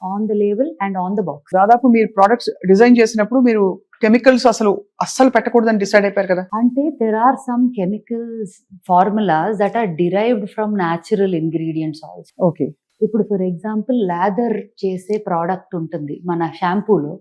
on the label and on the box. దాదాపు మీరు ప్రొడక్ట్స్ డిజైన్ చేసినప్పుడు మీరు కెమికల్స్ అస్సలు పెట్టకూడదని డిసైడ్ అయిపోయారు కదా? అంటే there are some chemicals formulas that are derived from natural ingredients also. Okay. ఇప్పుడు ఫర్ ఎగ్జాంపుల్ లాదర్ చేసే ప్రోడక్ట్ ఉంటుంది మన షాంపూలో,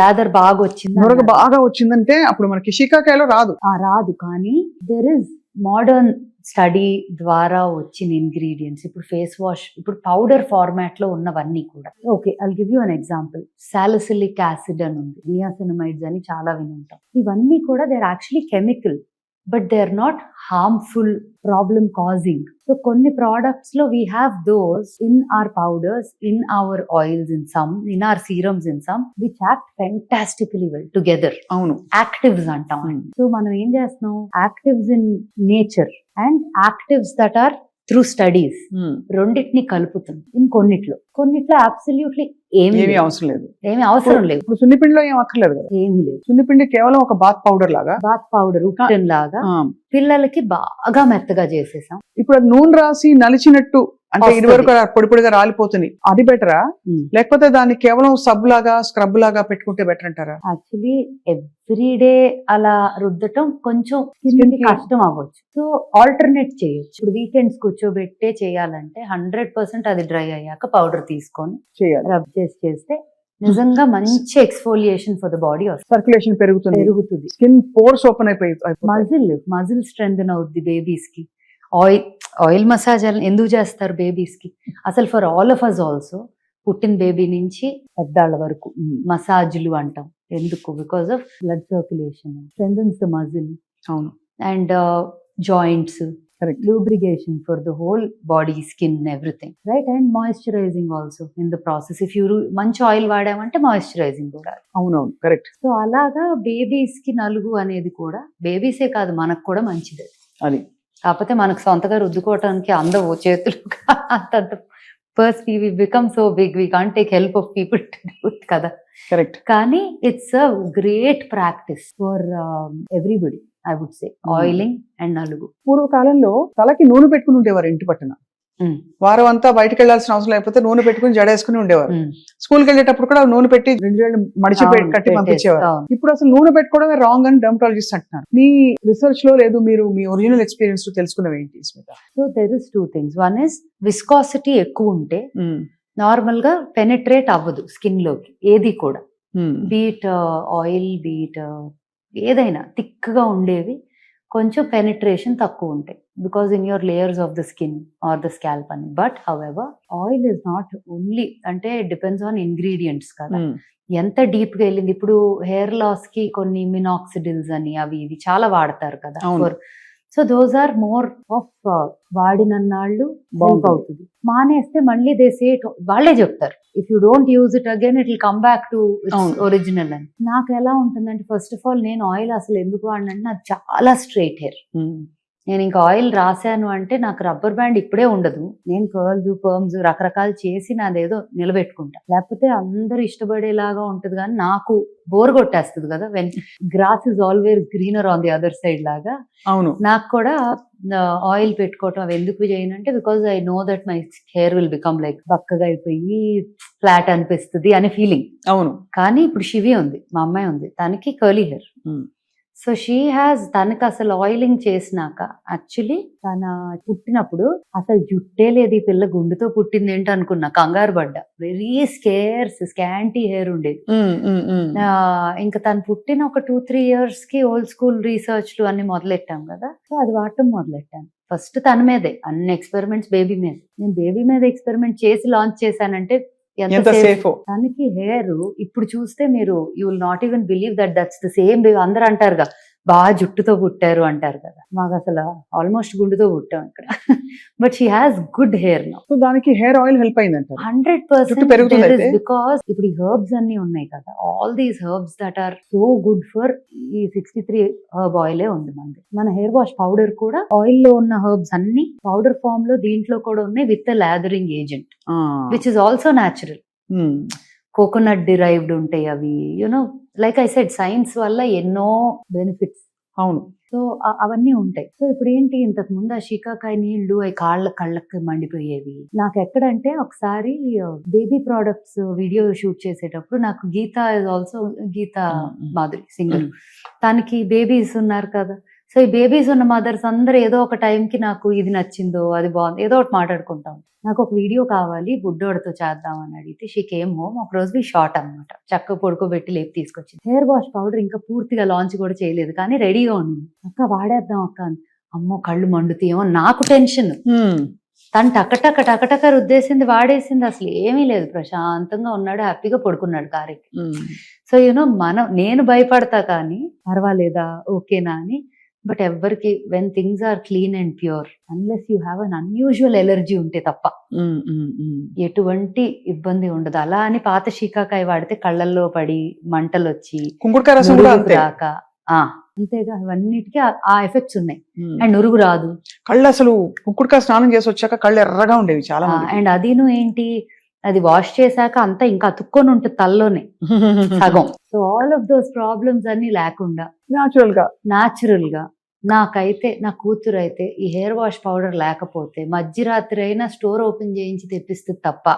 లాదర్ బాగా వచ్చింది, నొరగ బాగా వచ్చిందంటే అప్పుడు మనకి షికాకాయలో రాదు. రాదు, కానీ దెర్ ఇస్ మోడర్న్ స్టడీ ద్వారా వచ్చిన ఇంగ్రీడియంట్స్. ఇప్పుడు ఫేస్ వాష్, ఇప్పుడు పౌడర్ ఫార్మాట్ లో ఉన్నవన్నీ కూడా. Okay, I'll give you an example. Salicylic acid అని ఉంది, నియాసినమైడ్స్ అని చాలా వినుంటాం. ఇవన్నీ కూడా they are actually chemical, but they are not harmful, problem causing. So కొన్ని ప్రోడక్ట్స్ లో we have those in our powders, in our oils, in some, in our serums, in some which act fantastically well together. అవును, actives అంటాం. So మనం ఏం చేస్తున్నాం, actives in nature and actives that or through studies, రెండింటిని కలుపుతుంది. In కొన్నిట్లో absolutely ఏమీ అవసరం లేదు, ఏమీ అవసరం లేదు. ఇప్పుడు సున్నిపిండిలో ఏం అక్కర్లేదు కదా, ఏమీ లేదు. సున్నిపిండి కేవలం ఒక బాత్ పౌడర్ లాగా, ఉప్టన్ లాగా పిల్లలకి బాగా మెత్తగా చేసేసాం. ఇప్పుడు అది నూనె రాసి నలిచినట్టు, అంటే ఇది వరకు పొడి పొడిగా రాలిపోతుంది, అది బెటరా? లేకపోతే దాన్ని కేవలం సబ్ లాగా, స్క్రబ్ లాగా పెట్టుకుంటే బెటర్ అంటారా? యాక్చువల్లీ ఎవ్రీడే అలా రుద్దటం కొంచెం స్కిన్ కి కష్టం అవ్వచ్చు. సో ఆల్టర్నేట్ చేయొచ్చు. ఇప్పుడు వీకెండ్స్ కూర్చోబెట్టే చేయాలంటే 100% అది డ్రై అయ్యాక పౌడర్ తీసుకొని చేయాలి, రబ్ చేస్తే నిజంగా మంచి ఎక్స్ఫోలియేషన్ ఫర్ ద బాడీ వస్తుంది. సర్క్యులేషన్ పెరుగుతుంది, స్కిన్ పోర్స్ ఓపెన్ అయిపోయి, మజిల్ స్ట్రెంథెన్ అవుద్ది బేబీస్ కి. ఆయిల్ మసాజ్ ఎందుకు చేస్తారు బేబీస్ కి? అసలు for all of us also, పుట్టిన బేబీ నుంచి పెద్దాళ్ళ వరకు మసాజ్లు అంటాం. ఎందుకు? Because of blood circulation, strengthens the muscle. అవును. And joints, Correct. lubrication for the whole body, skin, everything, right? And moisturizing also in the process. If you మంచి oil వాడామంటే మాయిశ్చరైజింగ్ కూడా. అవునవును, కరెక్ట్. సో అలాగా బేబీస్ కి నలుగు అనేది కూడా బేబీసే కాదు మనకు కూడా మంచిది. అది కాకపోతే మనకు సొంతగా రుద్దుకోవటానికి అందవు చేతులు అంత first we become so big, we can't take help of people to do it కదా. కరెక్ట్. కానీ it's a great practice for everybody, I would say, oiling and నలుగు. పూర్వకాలంలో తలకి నూనె పెట్టుకుని ఉండేవారు ఇంటి పట్టున. వారం అంతా బయటకు వెళ్లాల్సిన అవసరం లేకపోతే నూనె పెట్టుకుని జడేసుకుని ఉండేవారు. స్కూల్కి వెళ్ళేటప్పుడు కూడా నూనె పెట్టి 2 వేళ్ళు మడిచి కట్టి పంపించేవారు. ఇప్పుడు అసలు నూనె పెట్టుకోవడమే రాంగ్ అని డెర్మటాలజిస్ట్ అంటున్నారు. మీ రీసెర్చ్ లో లేదు, మీరు మీ ఒరిజినల్ ఎక్స్పీరియన్స్ లో తెలుసుకున్నవి ఏంటి స్మిత? So there is 2 things. One is viscosity ఎక్కువ ఉంటే నార్మల్ గా పెనిట్రేట్ అవ్వదు స్కిన్ లోకి ఏది కూడా, బీట్ ఆయిల్, బీట్ ఏదైనా థిక్ గా ఉండేవి కొంచెం పెనిట్రేషన్ తక్కువ ఉంటాయి because in your layers of the skin or the scalp అని. But however oil is not only, అంటే డిపెండ్స్ ఆన్ ఇంగ్రీడియంట్స్ కదా, ఎంత డీప్ గా వెళ్ళింది. ఇప్పుడు హెయిర్ లాస్ కి కొన్ని మినాక్సిడిల్స్ అని అవి ఇవి చాలా వాడతారు కదా. So those are more of వాడినన్నాళ్ళు హెల్ప్ అవుతుంది. మానేస్తే మళ్ళీ దే సే, వాళ్ళే చెప్తారు if you don't use it again it will come back to original అని. నాకు ఎలా ఉంటుందంటే ఫస్ట్ ఆఫ్ ఆల్ నేను ఆయిల్ అసలు ఎందుకు వాడినంటే నాకు చాలా స్ట్రైట్ హెయిర్. నేను ఇంకా ఆయిల్ రాశాను అంటే నాకు రబ్బర్ బ్యాండ్ ఇప్పుడే ఉండదు. నేను కర్ల్స్, పర్మ్స్ రకరకాలు చేసి నాదేదో నిలబెట్టుకుంటా, లేకపోతే అందరూ ఇష్టపడేలాగా ఉంటది. కానీ నాకు బోర్ కొట్టేస్తుంది కదా, when grass is always greener on the other side లాగా. అవును, నాకు కూడా ఆయిల్ పెట్టుకోవటం అవి ఎందుకు చేయను అంటే because I know that my hair will become like బక్కగా అయిపోయి ఫ్లాట్ అనిపిస్తుంది అనే ఫీలింగ్. అవును. కానీ ఇప్పుడు శివి ఉంది, మా అమ్మాయి ఉంది, తనకి curly hair. So she has, తనకి అసలు ఆయిలింగ్ చేసినాక యాక్చువల్లీ తన పుట్టినప్పుడు అసలు జుట్టే లేదు, ఈ పిల్ల గుండుతో పుట్టింది ఏంటి అనుకున్నా, కంగారు పడ్డా. వెరీ స్కాంటీ హెయిర్ ఉండేది. ఇంకా తను పుట్టిన ఒక 2-3 years కి ఓల్డ్ స్కూల్ రీసెర్చ్లు అన్ని మొదలెట్టాం కదా. సో అది వాడటం మొదలెట్టాను. ఫస్ట్ తన మీదే అన్ని ఎక్స్పెరిమెంట్స్, బేబీ మీద. నేను బేబీ మీద ఎక్స్పెరిమెంట్ చేసి లాంచ్ చేశానంటే ఎంత సేఫ్. తనకి హెయిర్ ఇప్పుడు చూస్తే మీరు you will not even believe that that's the same baby. అందరూ అంటారుగా బాగా జుట్టుతో పుట్టారు అంటారు కదా, మాకు అసలు ఆల్మోస్ట్ గుండుతో పుట్టాం ఇక్కడ. But she has good hair now. So దానికి హెయిర్ ఆయిల్ హెల్ప్ అయిందంట 100%. బికాస్ ఇప్పుడు ఈ హెర్బ్స్ అన్ని ఉన్నాయి కదా, all these herbs that are so good for, ఈ 63 హెర్బ్ ఆయిలే ఉంది మనది. మన హెయిర్ వాష్ పౌడర్ కూడా ఆయిల్ లో ఉన్న హెర్బ్స్ అన్ని పౌడర్ ఫామ్ లో దీంట్లో కూడా ఉన్నాయి with lathering agent which is also natural. Coconut derived ఉంటాయి అవి, you know like I said science వల్ల ఎన్నో బెనిఫిట్స్. అవును. సో అవన్నీ ఉంటాయి. సో ఇప్పుడు ఏంటి, ఇంతకు ముందు ఆ షికాకాయ నీళ్లు అవి కళ్ళకి మండిపోయేవి. నాకు ఎక్కడంటే ఒకసారి బేబీ ప్రోడక్ట్స్ వీడియో షూట్ చేసేటప్పుడు నాకు Geetha is also, Geetha Madhuri singer, తనకి బేబీస్ ఉన్నారు కదా. సో ఈ బేబీస్ ఉన్న మదర్స్ అందరూ ఏదో ఒక టైంకి నాకు ఇది నచ్చిందో అది బాగుంది ఏదో ఒకటి మాట్లాడుకుంటాం. నాకు ఒక వీడియో కావాలి బుడ్డోడితో చేద్దామని అడిగితే షీ కేమ్ హోమ్. ఒక రోజు షార్ట్ అనమాట, చక్క పడుకోబెట్టి లేపి తీసుకొచ్చింది. హెయిర్ వాష్ పౌడర్ ఇంకా పూర్తిగా లాంచ్ కూడా చేయలేదు కానీ రెడీగా ఉంది. అక్క వాడేద్దాం అక్క. అమ్మో కళ్ళు మండుతాయేమో నాకు టెన్షన్. తను టకటక రుద్దేసింది, వాడేసింది, అసలు ఏమీ లేదు, ప్రశాంతంగా ఉన్నాడు, హ్యాపీగా పడుకున్నాడు కారెక్కి. సో యూనో నేను భయపడతా కానీ పర్వాలేదా ఓకేనా అని. బట్ ఎవరికి when things are clean and pure, unless you have an unusual allergy ఉంటే తప్ప ఎటువంటి ఇబ్బంది ఉండదు. అలా అని పాత షీకాకాయ వాడితే కళ్ళల్లో పడి మంటలు వచ్చి రాక, అంతేగా ఇవన్నిటికీ ఆ ఎఫెక్ట్స్ ఉన్నాయి. అండ్ నురుగు రాదు. కళ్ళు అసలు కుంకుడుకాయ స్నానం చేసి వచ్చాక కళ్ళు ఎర్రగా ఉండేవి చాలా. అండ్ అదిను ఏంటి, అది వాష్ చేశాక అంతా ఇంకా అతుక్కొని ఉంటుంది తల్లోనే సగం. So all of those problems అన్ని లేకుండా న్యాచురల్ గా నాకైతే, నా కూతురు అయితే ఈ హెయిర్ వాష్ పౌడర్ లేకపోతే మధ్యరాత్రి అయినా స్టోర్ ఓపెన్ చేయించి తెప్పిస్తుంది తప్ప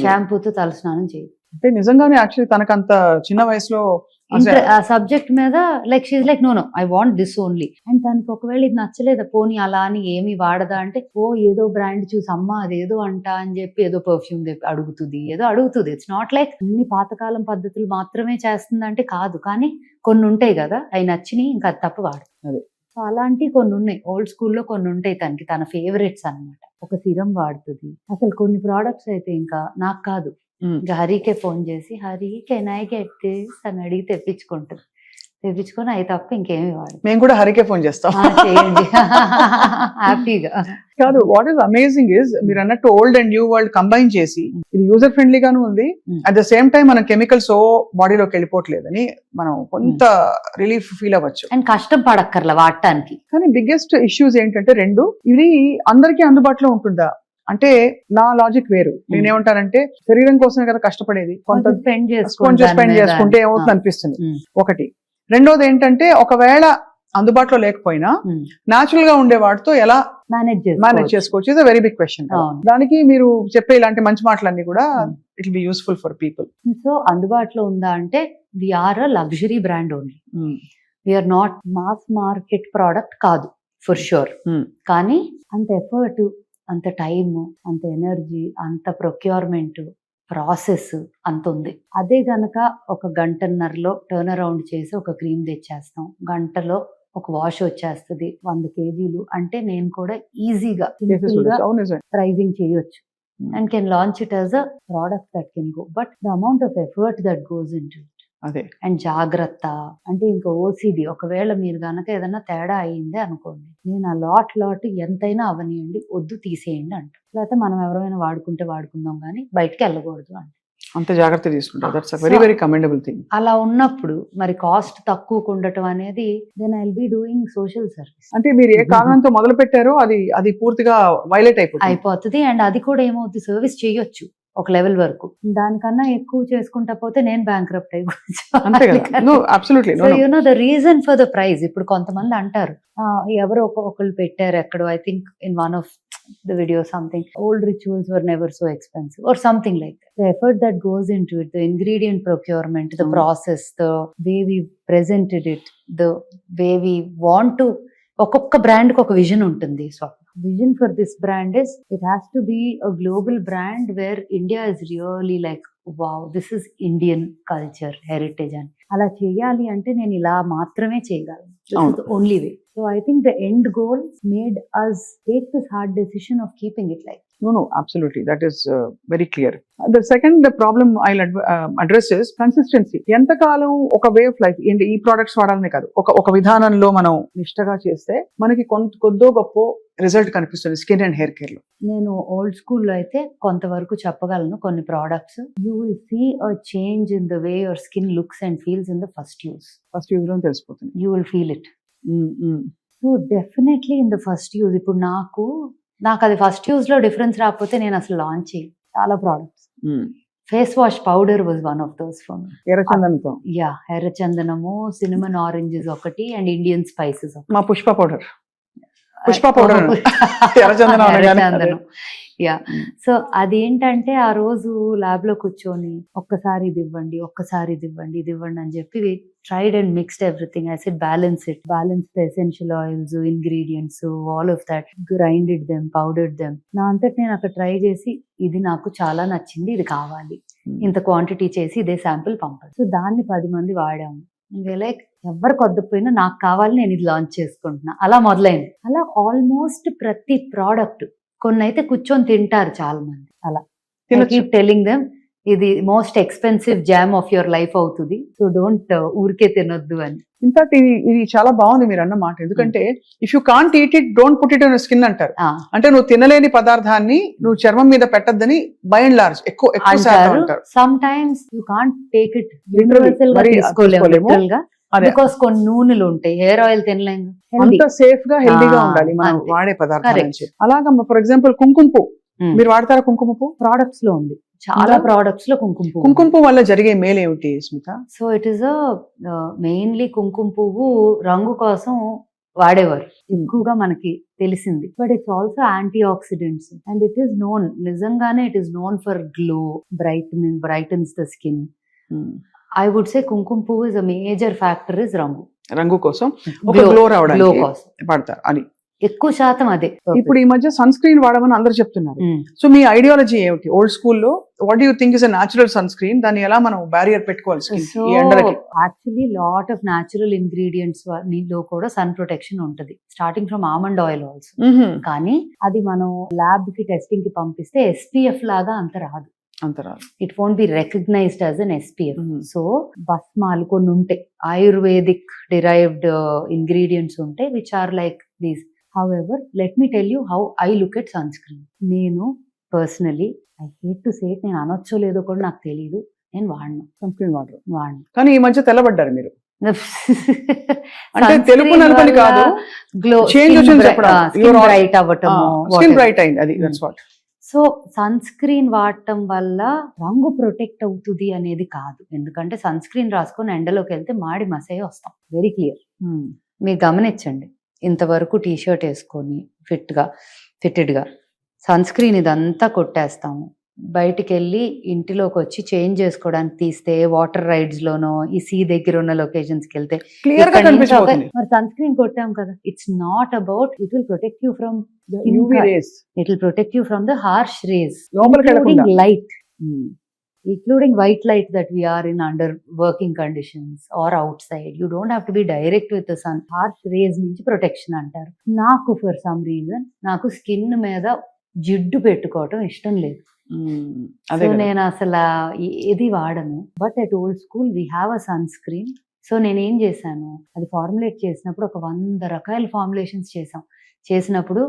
షాంపూతో తల స్నానం చేయదు. అంటే నిజంగానే యాక్చువల్లీ తనకంత చిన్న వయసులో ఆ సబ్జెక్ట్ మీద like she's like no I want this only. And తనకి ఒకవేళ ఇది నచ్చలేదా, పోనీ అలా అని ఏమి వాడదా అంటే, ఓ ఏదో బ్రాండ్ చూసి అమ్మ అదేదో అంట అని చెప్పి ఏదో పర్ఫ్యూమ్ అడుగుతుంది, ఏదో అడుగుతుంది. ఇట్స్ నాట్ లైక్ అన్ని పాతకాలం పద్ధతులు మాత్రమే చేస్తుందంటే కాదు, కానీ కొన్ని ఉంటాయి కదా అవి నచ్చినాయి ఇంకా అది తప్ప వాడుతుంది. సో అలాంటివి కొన్ని ఉన్నాయి, ఓల్డ్ స్కూల్లో కొన్ని ఉంటాయి తనకి, తన ఫేవరెట్స్ అనమాట. ఒక సిరం వాడుతుంది. అసలు కొన్ని ప్రోడక్ట్స్ అయితే ఇంకా నాకు కాదు, ఇంకా హరికే ఫోన్ చేసి Hari can I get this అని అడిగి తెప్పించుకుంటుంది. తెప్పించుకొని అవి తప్ప ఇంకేమి వాడు. మేము కూడా హరికే ఫోన్ చేస్తాం. చేయండి హ్యాపీగా. కాదు, వాట్ ఈస్ అమేజింగ్ ఇస్ మీరు అన్నట్టు old and new world combine చేసి ఇది యూజర్ ఫ్రెండ్లీ గాను ఉంది. అట్ ద సేమ్ టైం మనం కెమికల్స్ బాడీలోకి వెళ్ళిపోవట్లేదని మనం కొంత రిలీఫ్ ఫీల్ అవ్వచ్చు. అండ్ కష్టం పడక్కర్లా వాడటానికి. కానీ బిగ్గెస్ట్ ఇష్యూస్ ఏంటంటే రెండు, ఇది అందరికీ అందుబాటులో ఉంటుందా అంటే నా లాజిక్ వేరు. నేనేమంటానంటే శరీరం కోసమే కదా కష్టపడేది, కొంత స్పెండ్ స్పెండ్ చేసుకుంటే ఏమవుతుంది అనిపిస్తుంది ఒకటి. రెండోది ఏంటంటే ఒకవేళ అందుబాటులో లేకపోయినా న్యాచురల్ గా ఉండే వాటితో ఎలా మేనేజ్ చేసుకోవచ్చు is a very big question. దానికి మీరు చెప్పే ఇలాంటి మంచి మాటలన్నీ కూడా it will be useful for people. So అందుబాటులో ఉందా అంటే we're a luxury brand only, we're not mass market product కాదు ఫర్ షూర్. కానీ అంత ఎఫర్ట్, అంత టైమ్, అంత ఎనర్జీ, అంత ప్రొక్యూర్మెంట్ ప్రాసెస్ అంత ఉంది. అదే గనక ఒక గంటన్నరలో టర్న్ అరౌండ్ చేసి ఒక క్రీమ్ తెచ్చేస్తాం, గంటలో ఒక వాష్ వచ్చేస్తుంది 100 kgs అంటే నేను కూడా ఈజీగా ప్రైజింగ్ చేయొచ్చు and can launch it as a product that can go. But the amount of effort that goes in to అదే అండ్ జాగ్రత్త అంటే ఇంకా ఓసిడి. ఒకవేళ మీరు గనక ఏదైనా తేడా అయ్యింది అనుకోండి, నేను ఆ లాట్ ఎంతైనా అవనియండి, వద్దు తీసేయండి అంట. లేకపోతే మనం ఎవరైనా వాడుకుంటే వాడుకుందాం కానీ బయటకి వెళ్ళకూడదు అంట. అంత జాగ్రత్త తీసుకుంటారు. That's very very commendable thing. అలా ఉన్నప్పుడు మరి కాస్ట్ తక్కువ ఉండటం అనేది then I will be doing social service. అంటే మీరు ఏ కారణంతో మొదలు పెట్టారో అది పూర్తిగా వైలేట్ అయిపోతుంది అండ్ అది కూడా ఏమవుతుంది, సర్వీస్ చేయొచ్చు ఒక లెవెల్ వరకు. దానికన్నా ఎక్కువ చేసుకుంటా పోతే నేను బ్యాంక్రప్ట్ అయిపోవచ్చు. You know the reason for the price. ఇప్పుడు కొంతమంది అంటారు ఎవరు ఒకళ్ళు పెట్టారు ఎక్కడో, I think in one of the video something, old rituals were never so expensive or something like that. The effort that goes into it, the ingredient procurement, the process, the way we presented it, the way we want to, ఒక్కొక్క brand కి ఒక vision ఉంటుంది. So vision for this brand is it has to be a global brand where India is really like wow this is Indian culture heritage అని. అలా చేయాలి అంటే నేను ఇలా మాత్రమే చేయగలను. This is the only way. So I think the end goal made us take this hard decision of keeping it like. No, absolutely. That is very clear. The second problem I'll address is consistency. ఎంతకాలం ఒక way of life ఏంటి, ఈ products వాడాలనే కాదు, ఒక విధానంలో మనం నిష్టగా చేస్తే మనకి కొద్దో గొప్ప రిజల్ట్ కనిపిస్తుంది స్కిన్ అండ్ హెయిర్ కేర్ లో. నేను ఓల్డ్ స్కూల్లో అయితే కొంతవరకు చెప్పగలను. కొన్ని products you will see a change in the way your skin looks and feels in the first use లో తెలిసిపోతుంది. You will feel it. So definitely in the first use. ఇప్పుడు నాకు అది ఫస్ట్ యూజ్ లో డిఫరెన్స్ రాకపోతే నేను అసలు launch చేయాలి. చాలా products, face wash powder was one of those for me. ఎర్రచందనంతో ఎర్రచందనము, సినిమన్ ఆరెంజెస్ ఒకటి అండ్ ఇండియన్ స్పైసెస్. మా పుష్ప పౌడర్ ఎర్రచందనం. యా. సో అదేంటంటే ఆ రోజు ల్యాబ్ లో కూర్చొని ఒక్కసారి ఇది ఇవ్వండి, ఒక్కసారి ఇది ఇవ్వండి, ఇది ఇవ్వండి అని చెప్పి tried and mixed everything. I said balance the essential oils, ingredients, all of that, grinded them, powdered them. నా అంతటి నేను అక్కడ ట్రై చేసి ఇది నాకు చాలా నచ్చింది, ఇది కావాలి, ఇంత క్వాంటిటీ చేసి ఇదే శాంపుల్ పంపాలి. సో దాన్ని 10 మంది వాడాము. లైక్ ఎవరు కొద్దిపోయినా నాకు కావాలి, నేను ఇది లాంచ్ చేసుకుంటున్నా. అలా మొదలైంది. అలా ఆల్మోస్ట్ ప్రతి ప్రోడక్ట్, కొన్ని అయితే కూర్చొని తింటారు చాలా మంది. అలా కీప్ టెల్లింగ్ దెమ్ ఇది most expensive jam of your life అవుతుంది, సో డోంట్ ఊరికే తినొద్దు అని. ఇన్ఫాక్ట్ ఇది చాలా బాగుంది మీరు అన్న మాట. ఎందుకంటే if you can't eat it don't put it on skin అంటారు. అంటే నువ్వు తినలేని పదార్థాన్ని నువ్వు చర్మం మీద పెట్టద్దని బై అండ్ లార్జ్ ఎక్కువ అంటారు. Some times you can't take it universal గా తీసుకోలేము గా, బికాస్ కొన్ని నూనెలు ఉంటాయి, హెయిర్ ఆయిల్ తినలేము. అంత సేఫ్ గా హెల్దీగా ఉండాలి మనం వాడే పదార్థాలు. అలాగా ఫర్ ఎగ్జాంపుల్ కుంకుమ పువ్వు మీరు వాడతారా? కుంకుమ పువ్వు ప్రోడక్ట్స్ లో ఉంది, చాలా ప్రోడక్ట్స్ లో కుంకుమ పువ్వు వల్ల జరిగే మేలు ఏమిటి Smitha? So it is mainly కుంకుమ పువ్వు రంగు కోసం వాడేవారు ఎక్కువగా మనకి తెలిసింది. But it's also antioxidants and it is known, నిజంగానే it is known for glow, brightens the skin. I would say కుంకుమ పువ్వు is a major factor is రంగు కోసం, గ్లో కోసం పడతారు అని ఎక్కువ శాతం అదే. ఇప్పుడు ఈ మధ్య సన్ స్క్రీన్ వాడమని అందరు చెప్తున్నారు. సో మీ ఐడియాలజీ ఏమిటి? ఓల్డ్ స్కూల్లో what you think is a natural sunscreen, దాన్ని ఎలా మనం బ్యారియర్ పెట్టుకోవాలి? Actually lot of natural ingredients లో కూడా సన్ ప్రొటెక్షన్ ఉంటది, starting from almond oil also. కానీ అది మనం ల్యాబ్ కి టెస్టింగ్ కి పంపిస్తే SPF లాగా అంత రాదు. అంతరాలు. It won't be recognised as an SPF. Mhm. So భస్మాలు కొన్ని ఉంటాయి, ఆయుర్వేదిక్ డిరైవ్డ్ ఇంగ్రీడియంట్స్ ఉంటాయి which are like these. However let me tell you how I look at sunscreen. నేను personally, I hate to say it, నేను అనొచ్చో లేదో కూడా నాకు తెలియదు, నేను వాడను. Sunscreen water. వాడను. కానీ ఈ మధ్య తెల్లబడ్డారు మీరు. అంటే తెలుపు నలుపని కాదు, గ్లో, చేంజ్ వచ్చింది చెప్పడం. బ్రైట్ అవ్వటము, స్కిన్ బ్రైట్ అయింది, అది that's what. So sunscreen వాడటం వల్ల రంగు ప్రొటెక్ట్ అవుతుంది అనేది కాదు, ఎందుకంటే సన్ స్క్రీన్ రాసుకొని ఎండలోకి వెళ్తే మాడి మసయ్య వస్తాం. Very clear. మీరు గమనించండి, ఇంతవరకు టీషర్ట్ వేసుకొని ఫిట్టెడ్గా సన్ స్క్రీన్ ఇదంతా కొట్టేస్తాము, బయటికి వెళ్ళి ఇంటిలోకి వచ్చి చేంజ్ చేసుకోవడానికి తీస్తే వాటర్ రైడ్స్ లోనో ఈ సీ దగ్గర ఉన్న లొకేషన్స్ కి వెళ్తే క్లియర్ గా కనిపించబోతుంది. మరి సన్ స్క్రీన్ కొట్టాం కదా, it's not about it will protect you from UV rays. It will protect you from the harsh rays, లోపలికి వెళ్ళకుండా. Light, including white light that we are in under working conditions or outside. You don't have to be direct with the sun. Harsh rays నుంచి protection అంటారు. నాకు for some reason నాకు skin మీద జిడ్డు పెట్టుకోవటం ఇష్టం లేదు. అదే సో కదా. నేను అసలు ఏది వాడను. But at old school we have a son screen. So నేను ఏం చేశాను, అది ఫార్ములేట్ చేసినప్పుడు ఒక 100 రకాల ఫార్ములేషన్స్ చేసినప్పుడు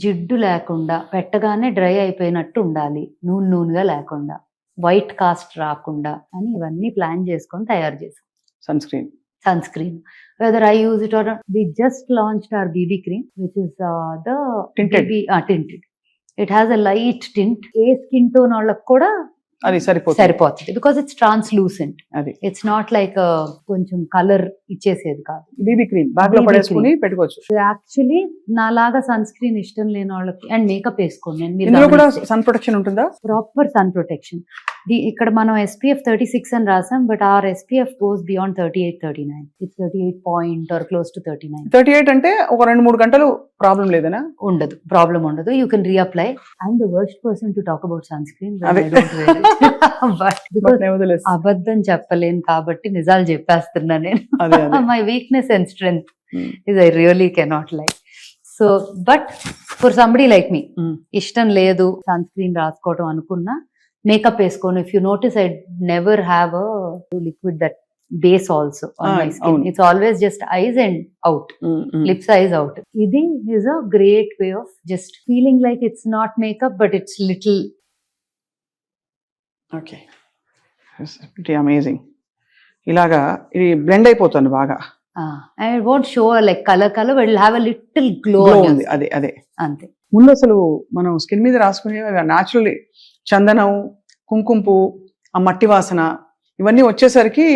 జిడ్డు లేకుండా, పెట్టగానే డ్రై అయిపోయినట్టు ఉండాలి, నూనెగా లేకుండా, వైట్ కాస్ట్ రాకుండా అని ఇవన్నీ ప్లాన్ చేసుకొని తయారు చేసాం sunscreen. sunscreen. Whether I use it or not, we just launched our BB cream, which is the Tinted. tinted. It has a light tint. A skin tone వాళ్ళకి కూడా అది సరిపోతుంది, బికాస్ ఇట్స్ ట్రాన్స్లూసెంట్. అది it's not like కొంచెం colour ఇచ్చేసేది కాదు. BB cream bag లో BB పడేసుకుని పెట్టుకోవచ్చు. Actually నాలాగా సన్ స్క్రీన్ ఇష్టం లేని వాళ్ళకి, అండ్ మేకప్ వేసుకోండి, ఇందులో కూడా నేను సన్ ప్రొటెక్షన్ ఉంటుందా? Proper sun protection. ఇక్కడ మనం SPF 36 అని రాసాం, but our SPF goes beyond 38, 39. It's 38 point or close to 39. 38 అంటే ఒక 2-3 గంటలు ప్రాబ్లం లేదనా? ఉండదు, ప్రాబ్లం ఉండదు. You can reapply. I'm the worst person to talk about sunscreen, అదే. But because Nevertheless. అబద్ధం చెప్పలేను కాబట్టి నిజాలు చెప్పేస్తున్నా నేను. అదే, అదే. My weakness and strength is I really cannot lie. So but for somebody like me, ఇష్టం లేదు సన్ స్క్రీన్ రాసుకోవడం అనుకున్నా, మేకప్ వేసుకోను. If you notice, I never have a liquid that base also on my skin. అవును. It's always just ice and out, lips eyes out. ఇది is a great way of just feeling like it's not makeup but it's little. Okay, it amazing. ఇలాగా ఇది blend అయిపోతుంది బాగా. And it won't show like color but it'll have a little glow Glow on your ఉంది. skin. అదే అదే. అంతే. ముందు అసలు మనం స్కిన్ మీద రాసుకునే న్యాచురల్లీ చందనం, కుంకుమ పువ్వు, ఆ మట్టి వాసన ఇవన్నీ వచ్చేసరికి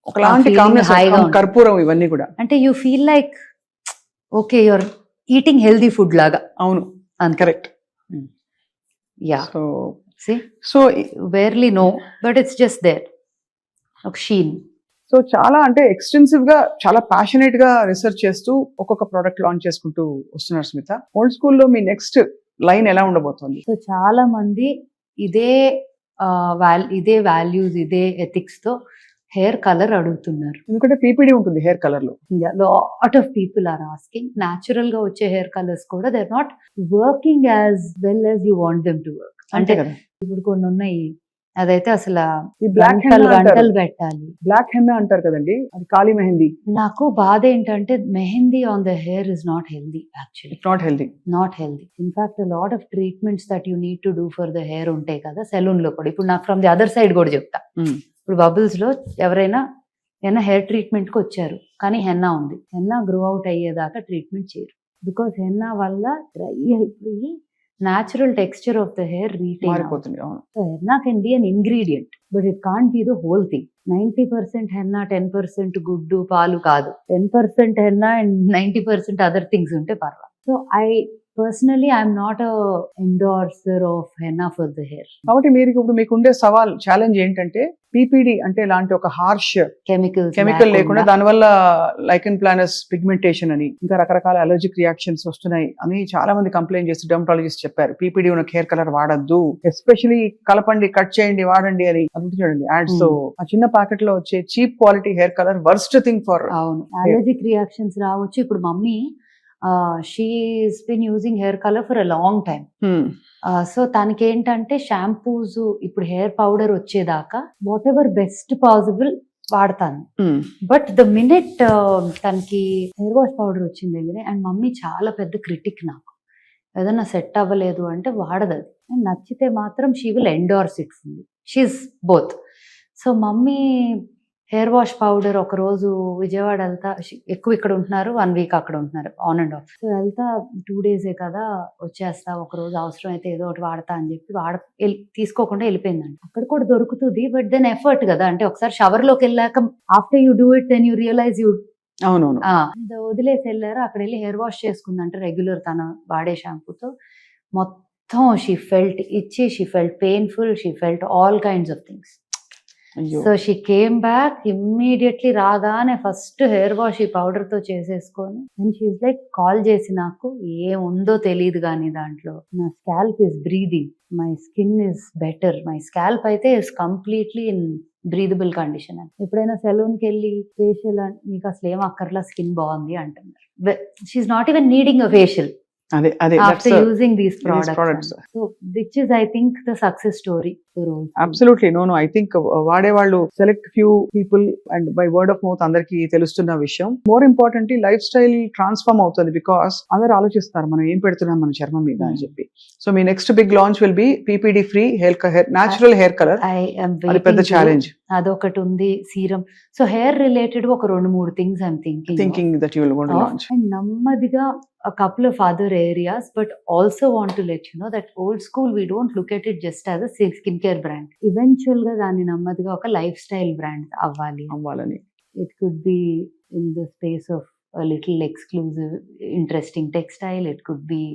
ఒకలాంటి feeling కాంబినేషన్, హాయిగా ఉంటుంది. కర్పూరం ఇవన్నీ కూడా. అంటే you feel like okay you're eating healthy food లాగా. అవును, అంతే. Correct. Yeah, so see, so barely know but it's just there, ఒక షీన్. సో చాలా అంటే ఎక్స్టెన్సివ్ గా, చాలా ప్యాషనేట్ గా రీసెర్చ్ చేస్తూ ఒక్కొక్క ప్రోడక్ట్ లాంచ్ చేసుకుంటూ వస్తున్నారు స్మిత. ఓల్డ్ స్కూల్లో మీ నెక్స్ట్ లైన్ ఎలా ఉండబోతోంది? సో చాలా మంది ఇదే వాల్యూస్, ఇదే ఎథిక్స్ తో హెయిర్ కలర్ అడుగుతున్నారు. ఎందుకంటే పీపీడీ ఉంటుంది హెయిర్ కలర్ లో. Lot of people are asking. Natural గా వచ్చే హెయిర్ కలర్స్ కూడా they are not working as well as you want them to work. అంతే అంటే కదా. ఇప్పుడు కొన్ని ఉన్నాయి, అదైతే అసలు ఈ బ్లాక్ గంటలు పెట్టాలి. బ్లాక్ హెన్నా అంటారు కదండి, అది కాళీ మెహందీ. నాకు బాధ ఏంటంటే mehndi on the hair is not healthy actually. It's not healthy. Not healthy. In fact lot of treatments that you need to do for the hair ఉంటాయి కదా సెలూన్ లో కూడా. ఇప్పుడు నాకు ఫ్రమ్ ది అదర్ సైడ్ కూడా చెప్తా. ఇప్పుడు బబుల్స్ లో ఎవరైనా హెయిర్ ట్రీట్మెంట్ కి వచ్చారు, కానీ హెన్నా ఉంది, హెన్నా గ్రో అవుట్ అయ్యేదాకా ట్రీట్మెంట్ చేయరు. బికాస్ హెన్నా వల్ల డ్రై అయిపోయి natural texture of the hair retain మారిపోతుంది. అవును. So henna can be an ingredient, but it can't be the whole thing. 90% henna, 10% guddu paalu kaadu. 10% henna and 90% other things unte parva. So personally I'm not a endorser of henna for the hair. కాబట్టి ఇప్పుడు మీకు ఉండే సవాల్, challenge ఏంటంటే PPD అంటే ఇలాంటి ఒక harsh chemical లేకుండా, దానివల్ల లైకెన్ ప్లానస్ పిగ్మెంటేషన్ అని ఇంకా రకరకాల అలర్జిక్ రియాక్షన్స్ వస్తున్నాయి అని చాలా మంది కంప్లైంట్ చేసి డెర్మటాలజిస్ట్ చెప్పారు. పీపీడీ ఉన్న హెయిర్ కలర్ వాడద్దు, ఎస్పెషలీ కలపండి, కట్ చేయండి, వాడండి అని. అది చూడండి యాడ్స్ తో ఆ చిన్న ప్యాకెట్ లో వచ్చే cheap quality hair colour worst thing for. అవును, అలర్జిక్ రియాక్షన్స్ రావచ్చు. ఇప్పుడు mummy she's been using hair colour for a long time. So తనకి ఏంటంటే షాంపూస్, ఇప్పుడు హెయిర్ పౌడర్ వచ్చేదాకా వాట్ ఎవర్ బెస్ట్ పాసిబుల్ వాడతాను. బట్ ద మినిట్ తనకి హెయిర్ వాష్ పౌడర్ వచ్చింది దగ్గర, అండ్ మమ్మీ చాలా పెద్ద క్రిటిక్ నాకు, ఏదన్నా సెట్ అవ్వలేదు అంటే వాడదు అది, అండ్ నచ్చితే మాత్రం she will endorse it fully. She's both. So mummy hair wash powder ఒక రోజు విజయవాడ వెళ్తా, ఎక్కువ ఇక్కడ ఉంటున్నారు, 1 week అక్కడ ఉంటున్నారు, ఆన్ అండ్ ఆఫ్. సో వెళ్తా 2 days కదా, వచ్చేస్తా, ఒక రోజు అవసరం అయితే ఏదో ఒకటి వాడతా అని చెప్పి తీసుకోకుండా వెళ్ళిపోయిందండి. అక్కడ కూడా దొరుకుతుంది, బట్ దెన్ ఎఫర్ట్ కదా, అంటే ఒకసారి షవర్ లోకి వెళ్ళాక after you do it then you realise you. అవునవును. వదిలేసి వెళ్ళారు. అక్కడ వెళ్ళి హెయిర్ వాష్ చేసుకుందంటే రెగ్యులర్ తన వాడే షాంపూతో. మొత్తం షీ ఫెల్ట్ ఇచ్చి, she felt painful, she felt all kinds of things. So she came back immediately. రాగానే ఫస్ట్ హెయిర్ వాష్ ఈ పౌడర్ తో చేసేసుకొని, అండ్ షీఈస్ లైక్, కాల్ చేసి నాకు ఏముందో తెలియదు కానీ దాంట్లో, నా scalp is breathing, my skin is better, my scalp అయితే is completely in breathable condition అని. ఎప్పుడైనా సెలూన్ కి వెళ్ళి ఫేషియల్ మీకు అసలు ఏం అక్కర్లా, స్కిన్ బాగుంది అంటున్నారు. She's not even needing a facial after using these products. So which is, I think, the success story for all. Absolutely. No, I think వాడే వాళ్ళు select few people and by word of mouth అందరికి తెలుస్తున్న విషయం. More importantly life style transform అవుతుంది, because అందరూ ఆలోచిస్తారు మనం ఏం పెడుతున్నాం మన చర్మం మీద అని చెప్పి. సో మీ next big launch will be PPD free hair natural hair colour. అది పెద్ద ఛాలెంజ్. అదొకటి ఉంది, సీరం. సో హెయిర్ రిలేటెడ్ ఒక 2-3 things I'm thinking that you will go to launch. And నెమ్మదిగా a couple of other areas, but also want to let you know that old school, we don't look at it just as a skincare brand. Eventual ga dani nammadiga oka lifestyle brand avvalani. It could be in the space of a little exclusive interesting textile, it could be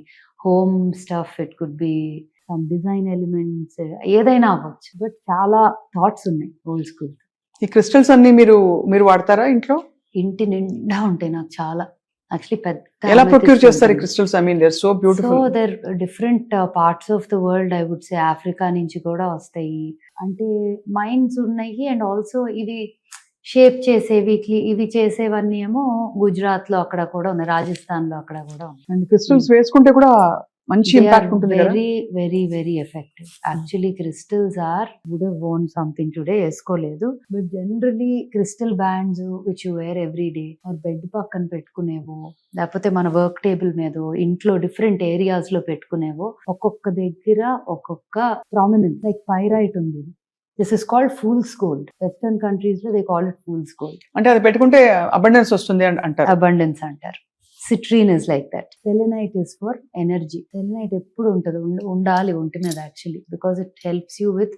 home stuff, it could be some design elements, ఏదైనా అవ్వచ్చు. But చాలా thoughts ఉన్నాయి old school. ఈ crystals అన్ని మీరు వాడతారా ఇంట్లో? ఇంటి నిండా ఉంటాయి నాకు చాలా. Actually పెద్ద ఎలా ప్రొక్యూర్ చేస్తారు ఈ crystals? I mean they are so beautiful. So there different parts of the world, I would say Africa నుంచి కూడా వస్తాయి. అంటే మైన్స్ ఉన్నాయి, అండ్ ఆల్సో ఇవి షేప్ చేసేవి, ఇవి చేసేవన్నీ ఏమో గుజరాత్ లో అక్కడ కూడా ఉన్నాయి, రాజస్థాన్ లో అక్కడ కూడా ఉన్నాయి. అండ్ క్రిస్టల్స్ వేసుకుంటే కూడా మంచి ఇంపాక్ట్ ఉంటుంది కదా. Very very very effective. Actually crystals would have worn something today, వేసుకోలేదు, but generally crystal bands which you wear every day, or bed పక్కన పెట్టుకునేవో, లేకపోతే మన వర్క్ టేబుల్ మీద, ఇంట్లో డిఫరెంట్ ఏరియాస్ లో పెట్టుకునేవో, ఒక్కొక్క దగ్గర ఒక్కొక్క ప్రామినెన్స్. లైక్ పైరైట్ ఉంది, this is called fool's gold. Western countries లో they call it fool's gold. అంటే అది పెట్టుకుంటే అబండెన్స్ వస్తుంది అంటారు. అబండెన్స్ అంటారు. Citrine is like that. Selenite is for energy. Selenite ఎప్పుడు ఉండాలి ఒంటి మీద actually, because it helps you with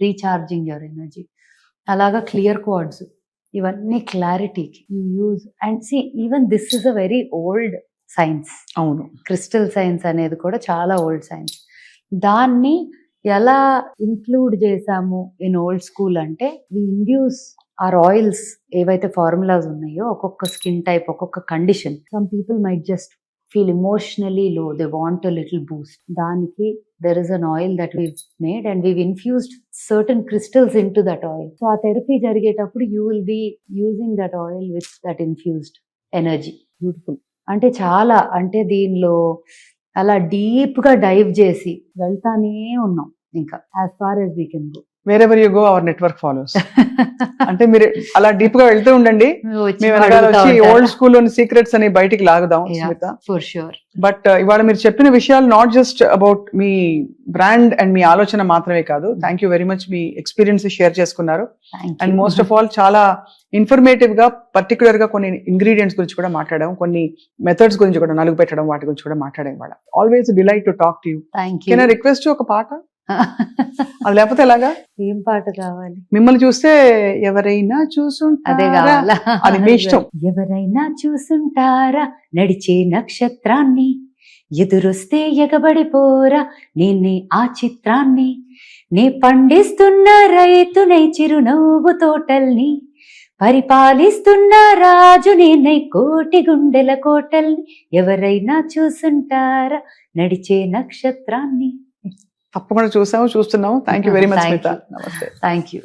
recharging your energy. అలాగా క్లియర్ క్వార్ట్స్, ఇవన్నీ క్లారిటీకి you use. And see, even this is a very old science. అవును, crystal science అనేది కూడా చాలా ఓల్డ్ సైన్స్. దాన్ని ఎలా ఇంక్లూడ్ చేసాము ఇన్ ఓల్డ్ స్కూల్ అంటే, వి ఇండ్యూస్ ఆర్ ఆయిల్స్ ఏవైతే ఫార్ములాస్ ఉన్నాయో, ఒక్కొక్క స్కిన్ టైప్, ఒక్కొక్క condition. Some people might just feel emotionally low, they want a little boost. దానికి there is an oil that we've made and we've infused certain crystals into that oil. So ఆ therapy జరిగేటప్పుడు you will be using that oil with that infused energy. Beautiful. అంటే చాలా, అంటే దీనిలో అలా deep గా dive చేసి వెళ్తానే ఉన్నాం ఇంకా, as far as we can go. Wherever you go, our network follows. అంటే మీరు అలా డీప్ గా వెళ్తూ ఉండండి, మేము వచ్చి ఓల్డ్ స్కూల్ లోని సీక్రెట్స్ అని బయటికి లాగుదాం స్మిత. For sure. బట్ ఇవాళ మీరు చెప్పిన విషయాలు నాట్ జస్ట్ అబౌట్ మీ బ్రాండ్ అండ్ మీ ఆలోచన మాత్రమే కాదు. థ్యాంక్ యూ వెరీ మచ్, మీ ఎక్స్పీరియన్స్ షేర్ చేసుకున్నారు. అండ్ మోస్ట్ ఆఫ్ ఆల్ చాలా ఇన్ఫర్మేటివ్ గా, పర్టికులర్ గా కొన్ని ఇంగ్రీడియంట్స్ గురించి కూడా మాట్లాడాం, కొన్ని మెథడ్స్ గురించి కూడా, నలుగు పెట్టడం వాటి గురించి కూడా మాట్లాడాం. ఇవాళ always delight to talk to you. Can I request ఒక పాట? అది లేకపోతే ఎలాగా? ఏం పాట కావాలి? మిమ్మల్ని చూస్తే ఎవరైనా చూసుంటారా, అది మీ ఇష్టం. ఎవరైనా చూసుంటారా నడిచే నక్షత్రాన్ని, ఎదురొస్తే ఎగబడిపోరా నేనే ఆ చిత్రాన్ని, నే పండిస్తున్న రైతునై చిరునవ్వు తోటల్ని, పరిపాలిస్తున్న రాజు నేనై కోటి గుండెల కోటల్ని, ఎవరైనా చూసుంటారా నడిచే నక్షత్రాన్ని. తప్పకుండా చూస్తున్నాము. Thank you very much. నమస్తే. Thank you.